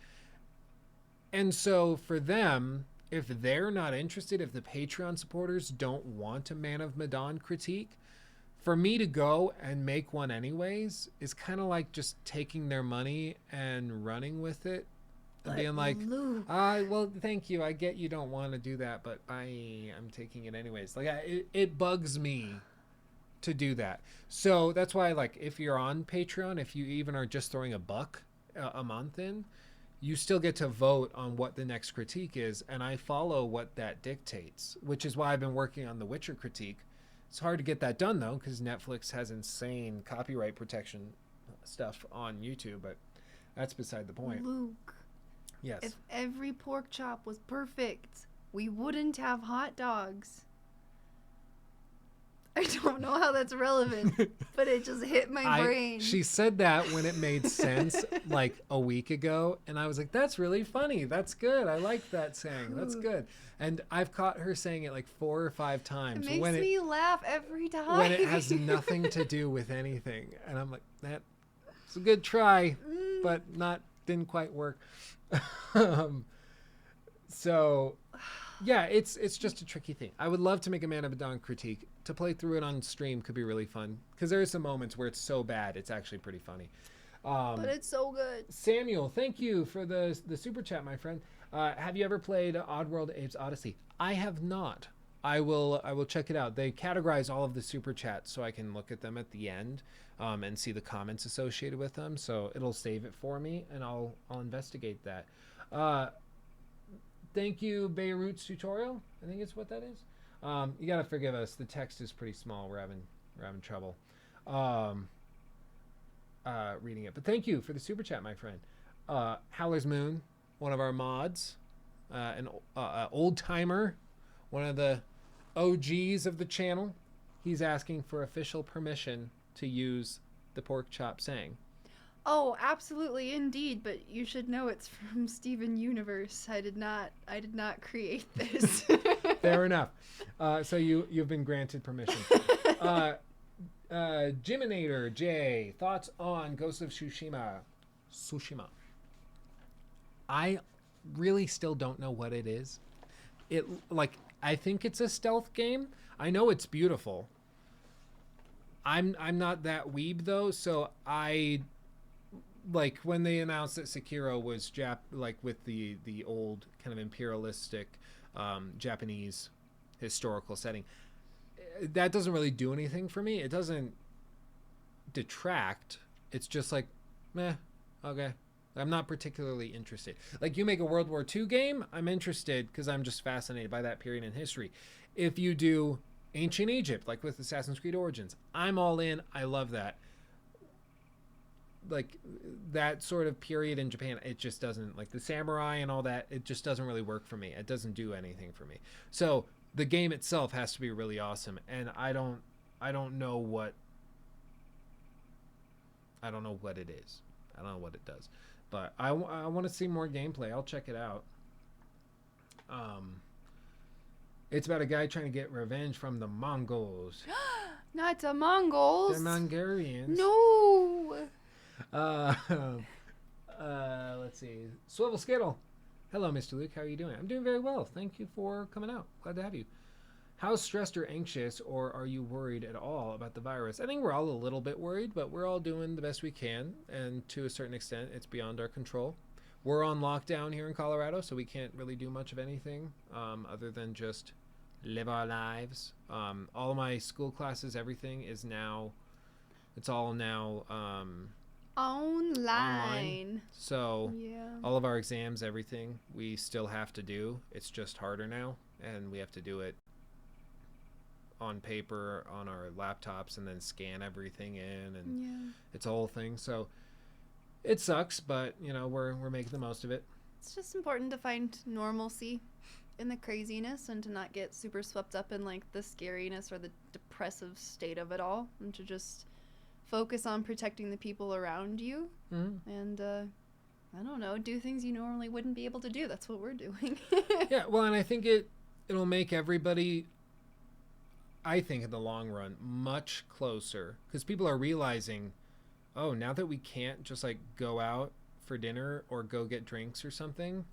And so for them, if they're not interested, if the Patreon supporters don't want a Man of Medan critique, for me to go and make one anyways is kind of like just taking their money and running with it and being like, well, thank you. I get you don't want to do that, but I'm taking it anyways. Like, it bugs me to do that. So that's why, like, if you're on Patreon, if you even are just throwing $1 a month in, you still get to vote on what the next critique is, and I follow what that dictates, which is why I've been working on the Witcher critique. It's hard to get that done, though, because Netflix has insane copyright protection stuff on YouTube, but that's beside the point. Luke, yes. If every pork chop was perfect, we wouldn't have hot dogs. I don't know how that's relevant, but it just hit my brain. She said that when it made sense like a week ago, and I was like, that's really funny. That's good. I like that saying. That's good. And I've caught her saying it like 4 or 5 times. It makes me laugh every time. When it has nothing to do with anything. And I'm like, it's a good try, but didn't quite work. So, yeah, it's just a tricky thing. I would love to make a Man of Medan critique. To play through it on stream could be really fun, because there are some moments where it's so bad it's actually pretty funny. But it's so good. Samuel, thank you for the super chat, my friend. Have you ever played Oddworld Apes Odyssey? I have not. I will check it out. They categorize all of the super chats so I can look at them at the end and see the comments associated with them. So it'll save it for me, and I'll investigate that. Thank you, Beirut's tutorial. I think it's what that is. You gotta forgive us. The text is pretty small. We're having trouble reading it. But thank you for the super chat, my friend. Howler's Moon, one of our mods, an old timer, one of the OGs of the channel. He's asking for official permission to use the pork chop saying. Oh, absolutely, indeed. But you should know it's from Steven Universe. I did not create this. Fair enough. So you've been granted permission. Jiminator J, thoughts on Ghost of Tsushima? I really still don't know what it is. it like I think it's a stealth game. I know it's beautiful. I'm not that weeb though, so I like when they announced that Sekiro was like with the old kind of imperialistic Japanese historical setting. That doesn't really do anything for me. It doesn't detract. It's just like, meh, okay. I'm not particularly interested. Like you make a World War II game, I'm interested because I'm just fascinated by that period in history. If you do ancient Egypt, like with Assassin's Creed Origins, I'm all in. I love that. Like that sort of period in Japan, it just doesn't, like the samurai and all that, it just doesn't really work for me. It doesn't do anything for me. So the game itself has to be really awesome, and I don't know what it is. I don't know what it does. But I want to see more gameplay. I'll check it out. It's about a guy trying to get revenge from the Mongols. Not the Mongols. The Mongolians. No. Let's see. Swivel Skittle. Hello, Mr. Luke. How are you doing? I'm doing very well. Thank you for coming out. Glad to have you. How stressed or anxious, or are you worried at all about the virus? I think we're all a little bit worried, but we're all doing the best we can, and to a certain extent, it's beyond our control. We're on lockdown here in Colorado, so we can't really do much of anything other than just live our lives. All of my school classes, everything is now, it's all now online. So Yeah. all of our exams, everything, we still have to do. It's just harder now, and we have to do it on paper on our laptops and then scan everything in, and it's a whole thing. So it sucks, but you know, we're making the most of it. It's just important to find normalcy in the craziness and to not get super swept up in like the scariness or the depressive state of it all, and to just focus on protecting the people around you. And I don't know, do things you normally wouldn't be able to do. That's what we're doing. Yeah, well, and I think it'll make everybody, I think in the long run, much closer, because people are realizing, oh, now that we can't just like go out for dinner or go get drinks or something,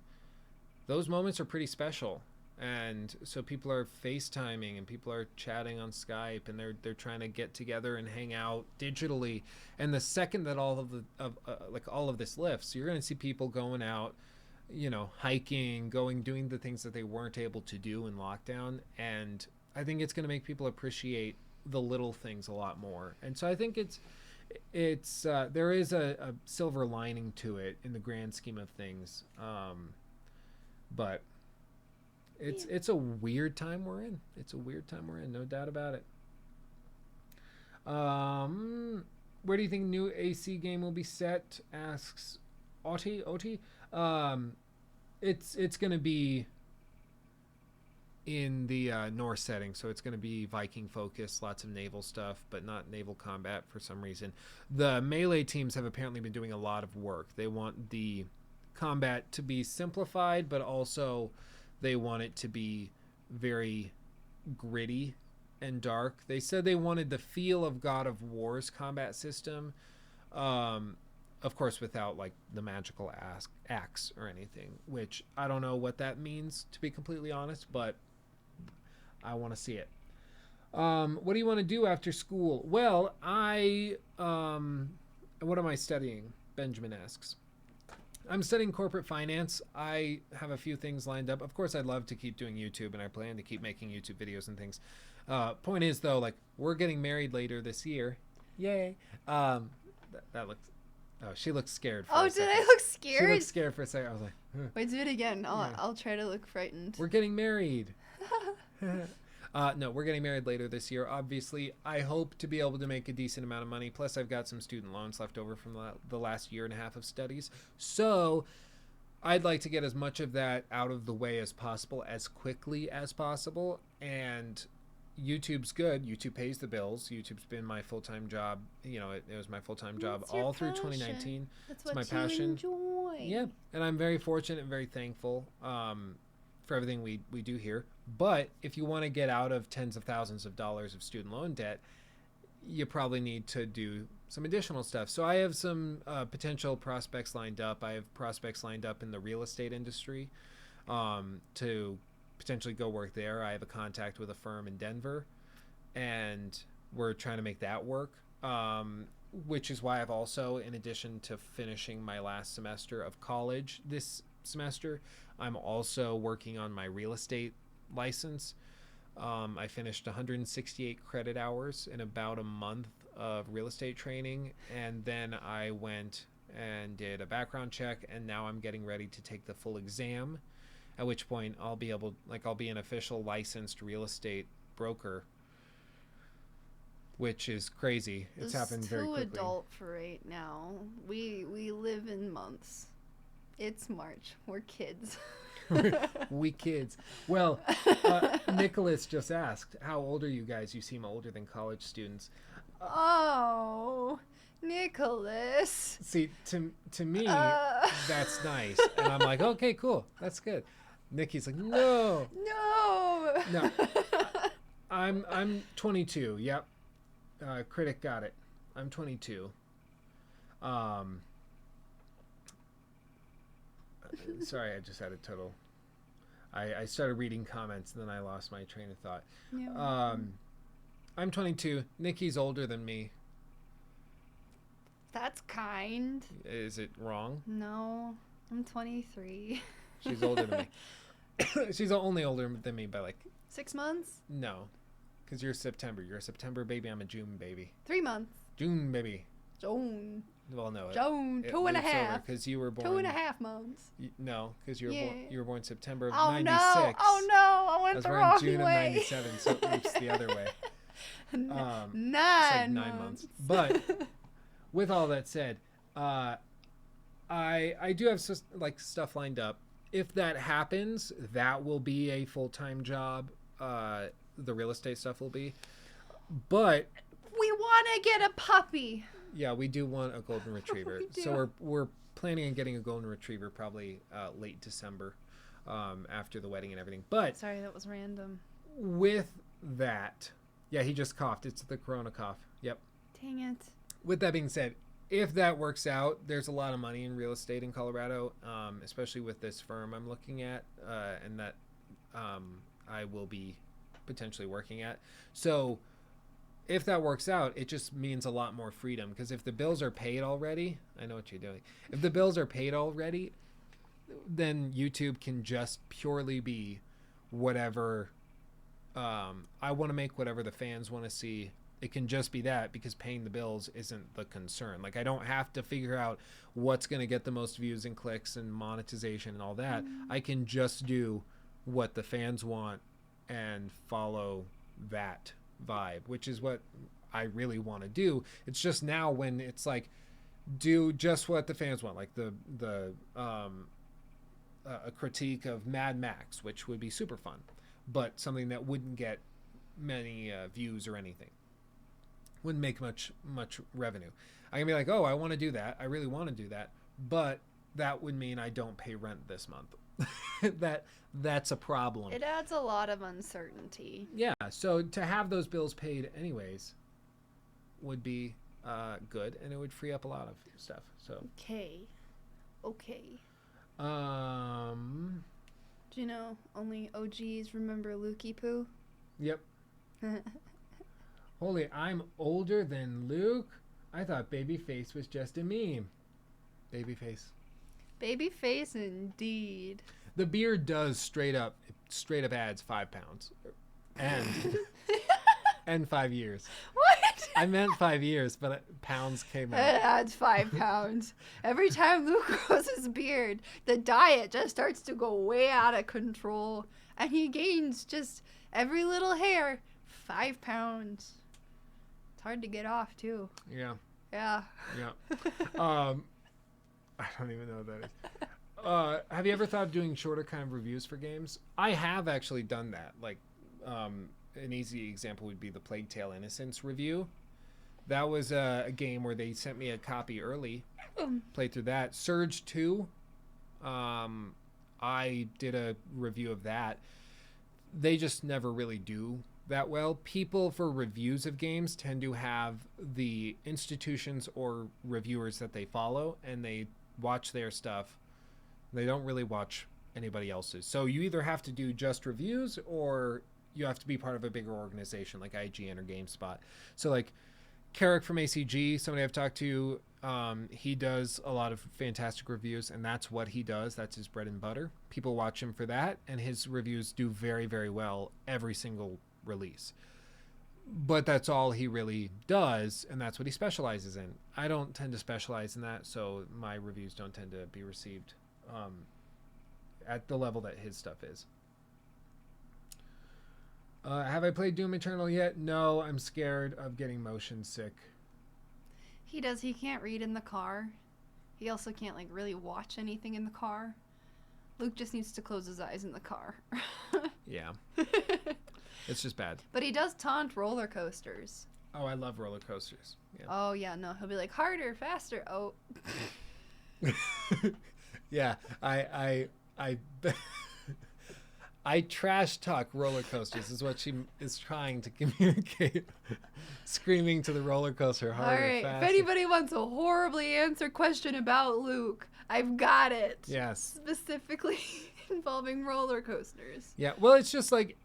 those moments are pretty special. And so people are FaceTiming and people are chatting on Skype, and they're trying to get together and hang out digitally. And the second that all of this lifts, you're going to see people going out, you know, hiking, doing the things that they weren't able to do in lockdown. And I think it's going to make people appreciate the little things a lot more. And so I think it's there is a silver lining to it in the grand scheme of things. But it's a weird time we're in. It's a weird time we're in, no doubt about it. Where do you think new AC game will be set? Asks Oti. It's going to be in the Norse setting, so it's going to be Viking focused, lots of naval stuff, but not naval combat for some reason. The melee teams have apparently been doing a lot of work. They want the combat to be simplified, but also they want it to be very gritty and dark. They said they wanted the feel of God of War's combat system, of course without like the magical axe or anything, which I don't know what that means, to be completely honest, but I want to see it. What do you want to do after school? Well, what am I studying? Benjamin asks. I'm studying corporate finance. I have a few things lined up. Of course, I'd love to keep doing YouTube, and I plan to keep making YouTube videos and things. Point is, though, like, we're getting married later this year. Yay. That looks... Oh, she looked scared for a second. Did I look scared? She looked scared for a second. I was like... Huh. Wait, do it again. I'll try to look frightened. We're getting married. No, we're getting married later this year. Obviously, I hope to be able to make a decent amount of money. Plus, I've got some student loans left over from the last year and a half of studies. So I'd like to get as much of that out of the way as possible, as quickly as possible. And YouTube's good. YouTube pays the bills. YouTube's been my full-time job. You know, it was my full-time job all through 2019. That's it's what my you passion. enjoy. Yeah, and I'm very fortunate and very thankful for everything we do here. But if you want to get out of tens of thousands of dollars of student loan debt, you probably need to do some additional stuff. So I have some potential prospects lined up. I have prospects lined up in the real estate industry to potentially go work there. I have a contact with a firm in Denver, and we're trying to make that work. Which is why I've also, in addition to finishing my last semester of college this semester, I'm also working on my real estate license. I finished 168 credit hours in about a month of real estate training, and then I went and did a background check, and now I'm getting ready to take the full exam, at which point I'll be an official licensed real estate broker, which is crazy. It's happened very quickly. Too adult for right now. We live in months. It's March. We're kids. We kids. Well, Nicholas just asked, how old are you guys? You seem older than college students. Oh, Nicholas. See, to me, that's nice. And I'm like, okay, cool. That's good. Nikki's like, no. No. I'm 22. Yep. Critic got it. I'm 22. Sorry, I just had a total. I started reading comments and then I lost my train of thought. Yeah. I'm 22. Nikki's older than me. That's kind. Is it wrong? No, I'm 23. She's older than me. She's only older than me by like 6 months? no, because you're September. You're a September baby. I'm a June baby. 3 months. June baby. June. Well, no. June. 2.5. Because you were born. 2.5 months. No, because you were Yeah. born. You were born September of Oh 96. no! Oh no! I I went was the born wrong June way. of 97, so oops, the other way. It's like 9 9 months. But with all that said, I do have stuff lined up. If that happens, that will be a full-time job. The real estate stuff will be. But we want to get a puppy. yeah, we do want a golden retriever. We So do. we're planning on getting a golden retriever probably late December, after the wedding and everything. But Sorry, that was random. with that, yeah, he just coughed. It's the corona cough. Yep. Dang it. With that being said, if that works out, there's a lot of money in real estate in Colorado, especially with this firm I'm looking at, and that I will be potentially working at. So if that works out, it just means a lot more freedom, because if the bills are paid already, I know what you're doing. If the bills are paid already, then YouTube can just purely be whatever I want to make, whatever the fans want to see. It can just be that, because paying the bills isn't the concern. Like, I don't have to figure out what's going to get the most views and clicks and monetization and all that. I can just do what the fans want and follow that vibe, which is what I really want to do. It's just now when it's like, do just what the fans want, like a critique of Mad Max, which would be super fun, but something that wouldn't get many views or anything, wouldn't make much revenue. I can be like, oh, I want to do that, I really want to do that, but that would mean I don't pay rent this month. That's a problem. It adds a lot of uncertainty. Yeah, so to have those bills paid anyways would be good, and it would free up a lot of stuff. So Okay. Do you know only OGs remember Lukey Poo? yep. Holy, I'm older than Luke? I thought Babyface was just a meme. Babyface. Babyface indeed. The beard does straight up adds 5 pounds. And and 5 years. What? I meant 5 years, but pounds came It out. adds 5 pounds. Every time Luke grows his beard, the diet just starts to go way out of control. And he gains just every little hair 5 pounds. It's hard to get off, too. Yeah. Yeah. I don't even know what that is. Have you ever thought of doing shorter kind of reviews for games? I have actually done that. Like, an easy example would be the Plague Tale Innocence review. That was a game where they sent me a copy early. Played through that. Surge 2. I did a review of that. They just never really do that well. People for reviews of games tend to have the institutions or reviewers that they follow, and they watch their stuff. They don't really watch anybody else's. So you either have to do just reviews or you have to be part of a bigger organization like IGN or GameSpot. So like Carrick from ACG, somebody I've talked to, he does a lot of fantastic reviews, and that's what he does. That's his bread and butter. People watch him for that, and his reviews do very, very well every single release. But that's all he really does, and that's what he specializes in. I don't tend to specialize in that, so my reviews don't tend to be received at the level that his stuff is. Have I played Doom Eternal yet? No, I'm scared of getting motion sick. He does. He can't read in the car. He also can't like really watch anything in the car. Luke just needs to close his eyes in the car. Yeah. It's just bad. But he does taunt roller coasters. Oh, I love roller coasters. Yeah. Oh yeah, no, he'll be like harder, faster. Oh. Yeah, I trash talk roller coasters is what she is trying to communicate. Screaming to the roller coaster harder, All right. faster. If anybody wants a horribly answered question about Luke, I've got it. Yes. Specifically involving roller coasters. Yeah. Well, it's just like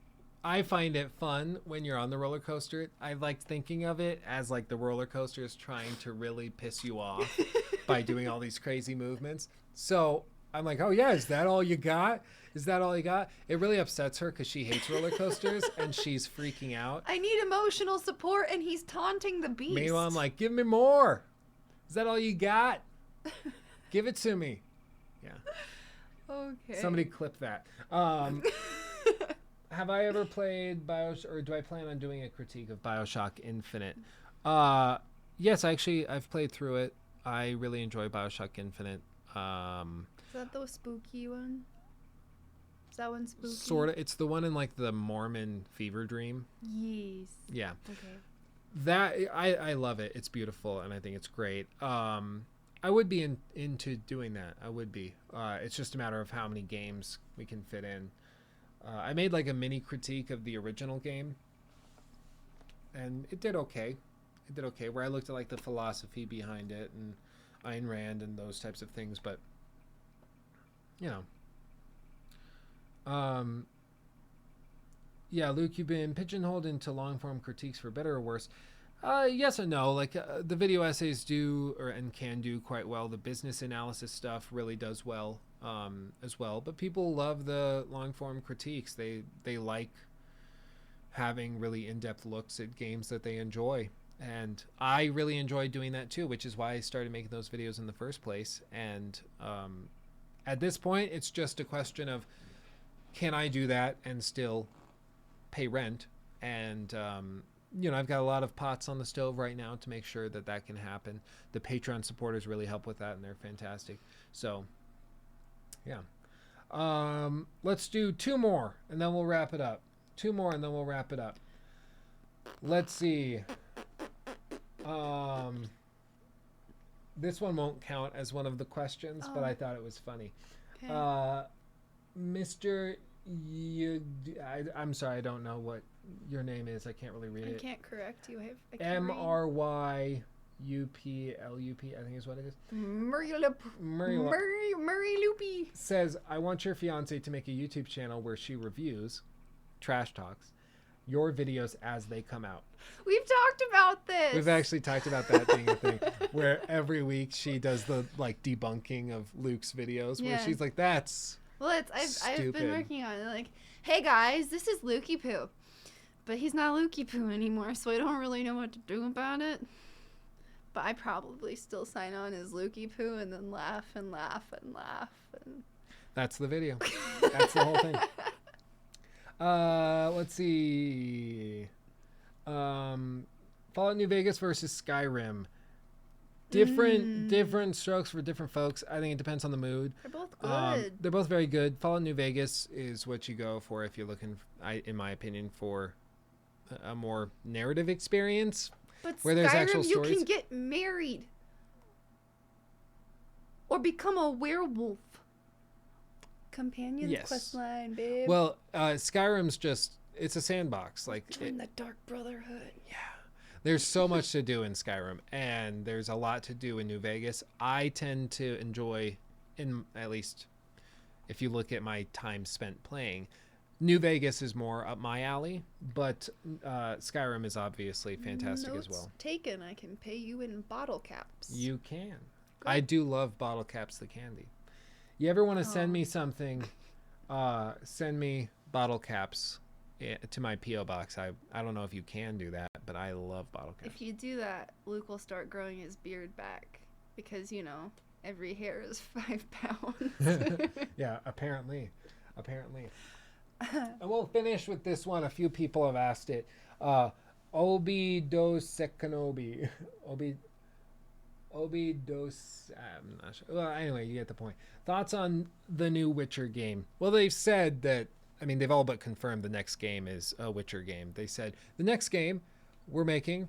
I find it fun when you're on the roller coaster. I like thinking of it as like the roller coaster is trying to really piss you off by doing all these crazy movements. So I'm like, oh yeah, is that all you got? Is that all you got? It really upsets her because she hates roller coasters and she's freaking out. I need emotional support, and he's taunting the beast. Meanwhile, I'm like, give me more. Is that all you got? Give it to me. Yeah. Okay. Somebody clip that. Have I ever played BioShock, or do I plan on doing a critique of BioShock Infinite? Yes, actually, I've played through it. I really enjoy BioShock Infinite. Is that the spooky one? Is that one spooky? Sort of. It's the one in like the Mormon fever dream. Yes. Yeah. Okay. That I love it. It's beautiful and I think it's great. I would be into doing that. I would be. It's just a matter of how many games we can fit in. I made like a mini critique of the original game, and it did okay. It did okay. Where I looked at like the philosophy behind it and Ayn Rand and those types of things, but you know. Yeah, Luke, you've been pigeonholed into long-form critiques for better or worse. Yes and no. Like the video essays do and can do quite well. The business analysis stuff really does well as well. But people love the long-form critiques. They like having really in-depth looks at games that they enjoy. And I really enjoy doing that too, which is why I started making those videos in the first place. And at this point, it's just a question of, can I do that and still pay rent? And I've got a lot of pots on the stove right now to make sure that that can happen. The Patreon supporters really help with that, and they're fantastic. So, yeah. Let's do two more, and then we'll wrap it up. Two more, and then we'll wrap it up. Let's see. This one won't count as one of the questions, but I thought it was funny. Okay. Mr. I'm sorry, I don't know what your name is. I can't really read it. I can't correct you. I can't MRYUPLUP, I think is what it is. Murray Loopy says, I want your fiance to make a YouTube channel where she reviews, trash talks, your videos as they come out. We've talked about this. We've actually talked about that being a thing, where every week she does the like debunking of Luke's videos, where she's like, "That's I've been stupid." working on it. Like, hey guys, this is Lukey Poo, but he's not Lukey Poo anymore, so I don't really know what to do about it. But I probably still sign on as Lukey Poo and then laugh and laugh and laugh and. That's the video. That's the whole thing. Let's see. Fallout New Vegas versus Skyrim. Different strokes for different folks. I think it depends on the mood. They're both good. They're both very good. Fallout New Vegas is what you go for if you're looking, in my opinion, for a more narrative experience. But where there's actual Skyrim, you stories. can get married or become a werewolf. Companion questline, babe. Well, Skyrim's it's a sandbox. Like Join the Dark Brotherhood. Yeah. There's so much to do in Skyrim, and there's a lot to do in New Vegas. I tend to enjoy, at least if you look at my time spent playing. New Vegas is more up my alley, but Skyrim is obviously fantastic as Notes well. taken. I can pay you in bottle caps. You can. Good. I do love bottle caps, the candy. You ever want to send Oh. me something? Send me bottle caps to my P.O. box. I don't know if you can do that, but I love bottle caps. If you do that, Luke will start growing his beard back because every hair is 5 pounds. Yeah, apparently. And we'll finish with this one. A few people have asked it. Obi dos Sekanobi. Obi dos. I'm not sure. Well, anyway, you get the point. Thoughts on the new Witcher game? Well, they've said that. I mean, they've all but confirmed the next game is a Witcher game. They said the next game we're making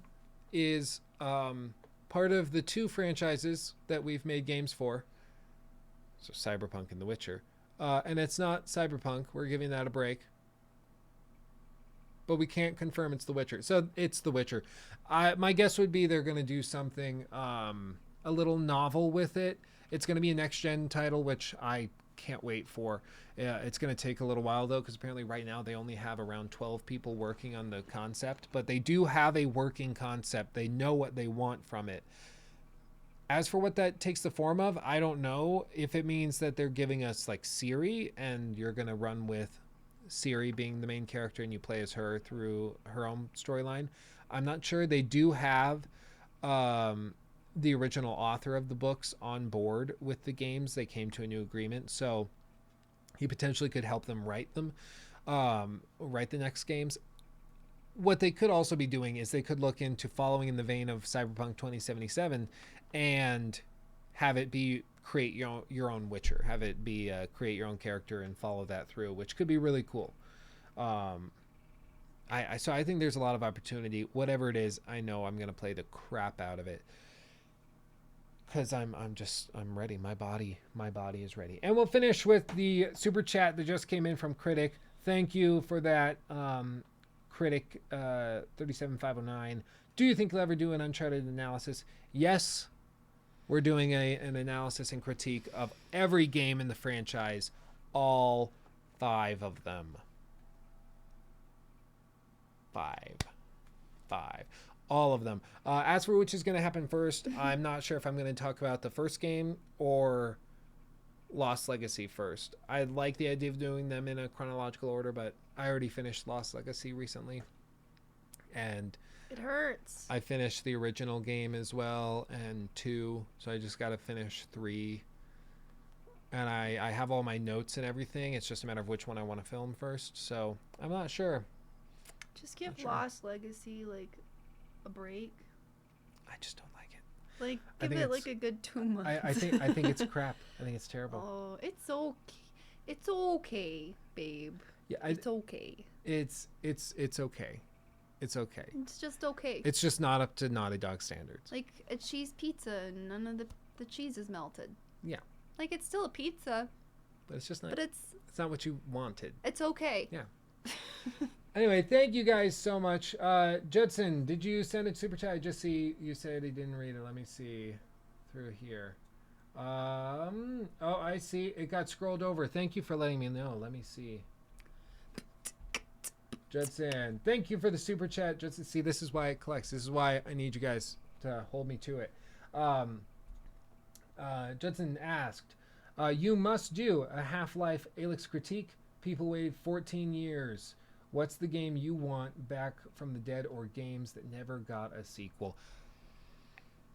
is part of the 2 franchises that we've made games for. So Cyberpunk and The Witcher. And it's not Cyberpunk. We're giving that a break. But we can't confirm it's The Witcher. So it's The Witcher. My guess would be they're going to do something a little novel with it. It's going to be a next-gen title, which I can't wait for. It's going to take a little while, though, because apparently right now they only have around 12 people working on the concept. But they do have a working concept. They know what they want from it. As for what that takes the form of, I don't know. If it means that they're giving us like Ciri and you're going to run with Ciri being the main character and you play as her through her own storyline, I'm not sure. They do have the original author of the books on board with the games. They came to a new agreement, so he potentially could help them write the next games. What they could also be doing is they could look into following in the vein of Cyberpunk 2077 and have it be create your own Witcher, have it be create your own character and follow that through, which could be really cool. So I think there's a lot of opportunity. Whatever it is, I know I'm gonna play the crap out of it because I'm ready. My body is ready. And we'll finish with the super chat that just came in from Critic. Thank you for that, Critic 37509. Do you think you'll ever do an Uncharted analysis? Yes. We're doing an analysis and critique of every game in the franchise, all 5 of them. 5. All of them. As for which is going to happen first, I'm not sure if I'm going to talk about the first game or Lost Legacy first. I like the idea of doing them in a chronological order, but I already finished Lost Legacy recently. And It hurts. I finished the original game as well, and 2, so I just got to finish 3. And I have all my notes and everything. It's just a matter of which one I want to film first, so I'm not sure. Just give Not sure. Lost Legacy like a break. I just don't like it. Like I give think it it's- like a good 2 months. I think it's crap. I think it's terrible. Oh, it's okay. It's okay, babe. Yeah, It's okay. it's okay. It's okay. It's just okay. It's just not up to Naughty Dog standards. Like a cheese pizza and none of the cheese is melted. Yeah. Like it's still a pizza, But it's just not. but It's not what you wanted. it's okay. Yeah. Anyway, thank you guys so much. Judson, did you send a super chat? I just see you said he didn't read it. Let me see through here. Oh, I see. It got scrolled over. Thank you for letting me know. Let me see. Judson, thank you for the super chat. Judson, see, this is why it collects. This is why I need you guys to hold me to it. Judson asked, you must do a Half-Life Alyx critique. People waited 14 years. What's the game you want back from the dead or games that never got a sequel?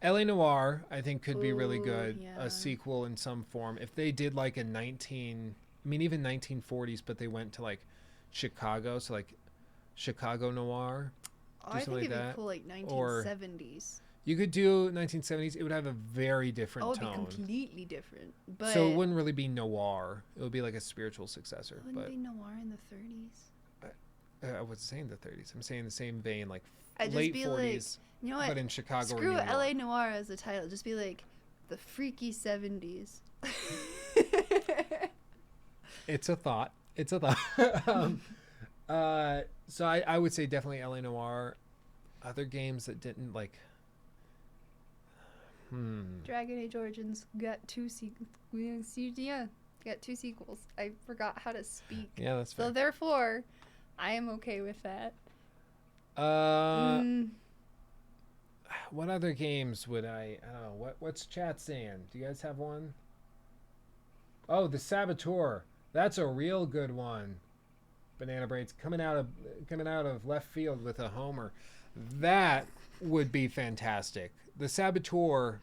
L.A. Noire, I think, could be really Ooh, good. yeah. A sequel in some form. If they did like a even 1940s, but they went to like Chicago, so like Chicago Noir. Oh, I think something it'd like be that. cool like Or- 1970s. You could do 1970s. It would have a very different Oh, it'd be tone. completely different. But So it wouldn't really be noir. It would be like a spiritual successor. wouldn't But be noir in the 30s. I wasn't saying the 30s. I'm saying the same vein, like I'd just late be 40s, You know what? but in Chicago or Screw New York. LA Noir as a title. Just be like the freaky 70s. It's a thought. It's a thought. So I would say definitely LA Noir. Other games that didn't like. Dragon Age Origins got 2 sequels. Yeah. Got 2 sequels. I forgot how to speak. Yeah, that's So fair. therefore, I am okay with that. What other games would I don't know, what's chat saying? Do you guys have one? Oh, the Saboteur. That's a real good one. Banana Braids coming out of left field with a homer. That would be fantastic. The Saboteur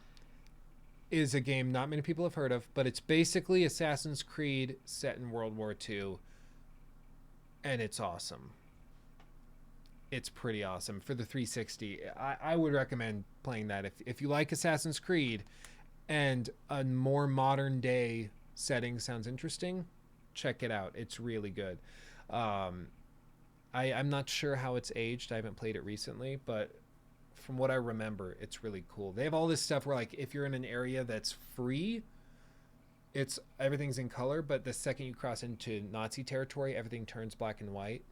is a game not many people have heard of, but it's basically Assassin's Creed set in World War II, and it's awesome. It's pretty awesome for the 360. I would recommend playing that if you like Assassin's Creed and a more modern day setting sounds interesting. Check it out. It's really good. I'm not sure how it's aged. I haven't played it recently, but from what I remember, it's really cool. They have all this stuff where, like, if you're in an area that's free, everything's in color, but the second you cross into Nazi territory, everything turns black and white.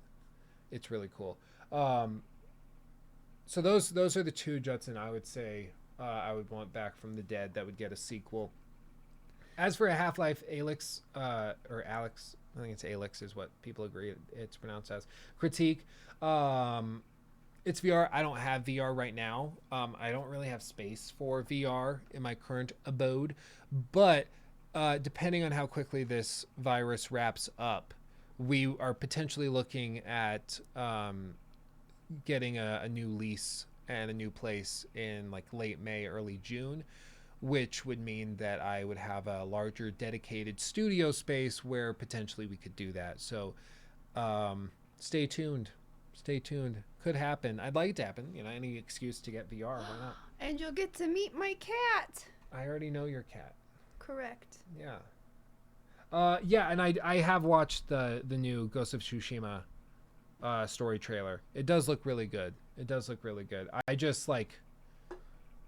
It's really cool. So those are the 2, Judson, I would say I would want back from the dead that would get a sequel. As for a Half-Life Alyx, or Alex, I think it's Alyx is what people agree it's pronounced as, critique, it's VR. I don't have VR right now. I don't really have space for VR in my current abode, but depending on how quickly this virus wraps up, we are potentially looking at getting a new lease and a new place in like late May, early June, which would mean that I would have a larger dedicated studio space where potentially we could do that. So stay tuned. Could happen. I'd like it to happen. Any excuse to get VR, why not? And you'll get to meet my cat. I already know your cat. Correct. Yeah. Yeah, and I have watched the new Ghost of Tsushima story trailer. It does look really good. I just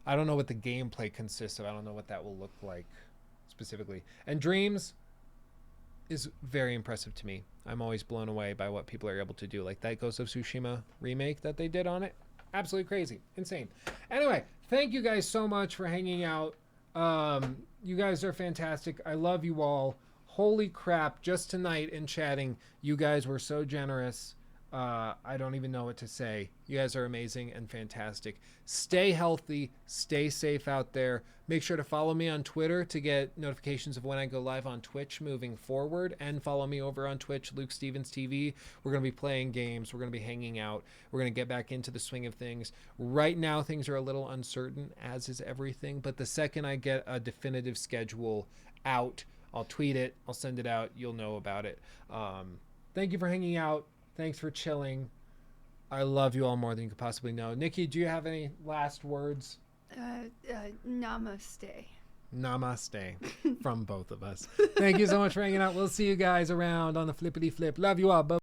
I don't know what the gameplay consists of. I don't know what that will look like specifically. And Dreams is very impressive to me. I'm always blown away by what people are able to do. Like that Ghost of Tsushima remake that they did on it. Absolutely crazy. Insane. Anyway, thank you guys so much for hanging out. You guys are fantastic. I love you all. Holy crap. Just tonight in chatting, you guys were so generous. I don't even know what to say. You guys are amazing and fantastic. Stay healthy. Stay safe out there. Make sure to follow me on Twitter to get notifications of when I go live on Twitch moving forward. And follow me over on Twitch, Luke Stevens TV. We're going to be playing games. We're going to be hanging out. We're going to get back into the swing of things. Right now, things are a little uncertain, as is everything. But the second I get a definitive schedule out, I'll tweet it. I'll send it out. You'll know about it. Thank you for hanging out. Thanks for chilling. I love you all more than you could possibly know. Nikki, do you have any last words? Namaste. Namaste from both of us. Thank you so much for hanging out. We'll see you guys around on the flippity flip. Love you all. Bye.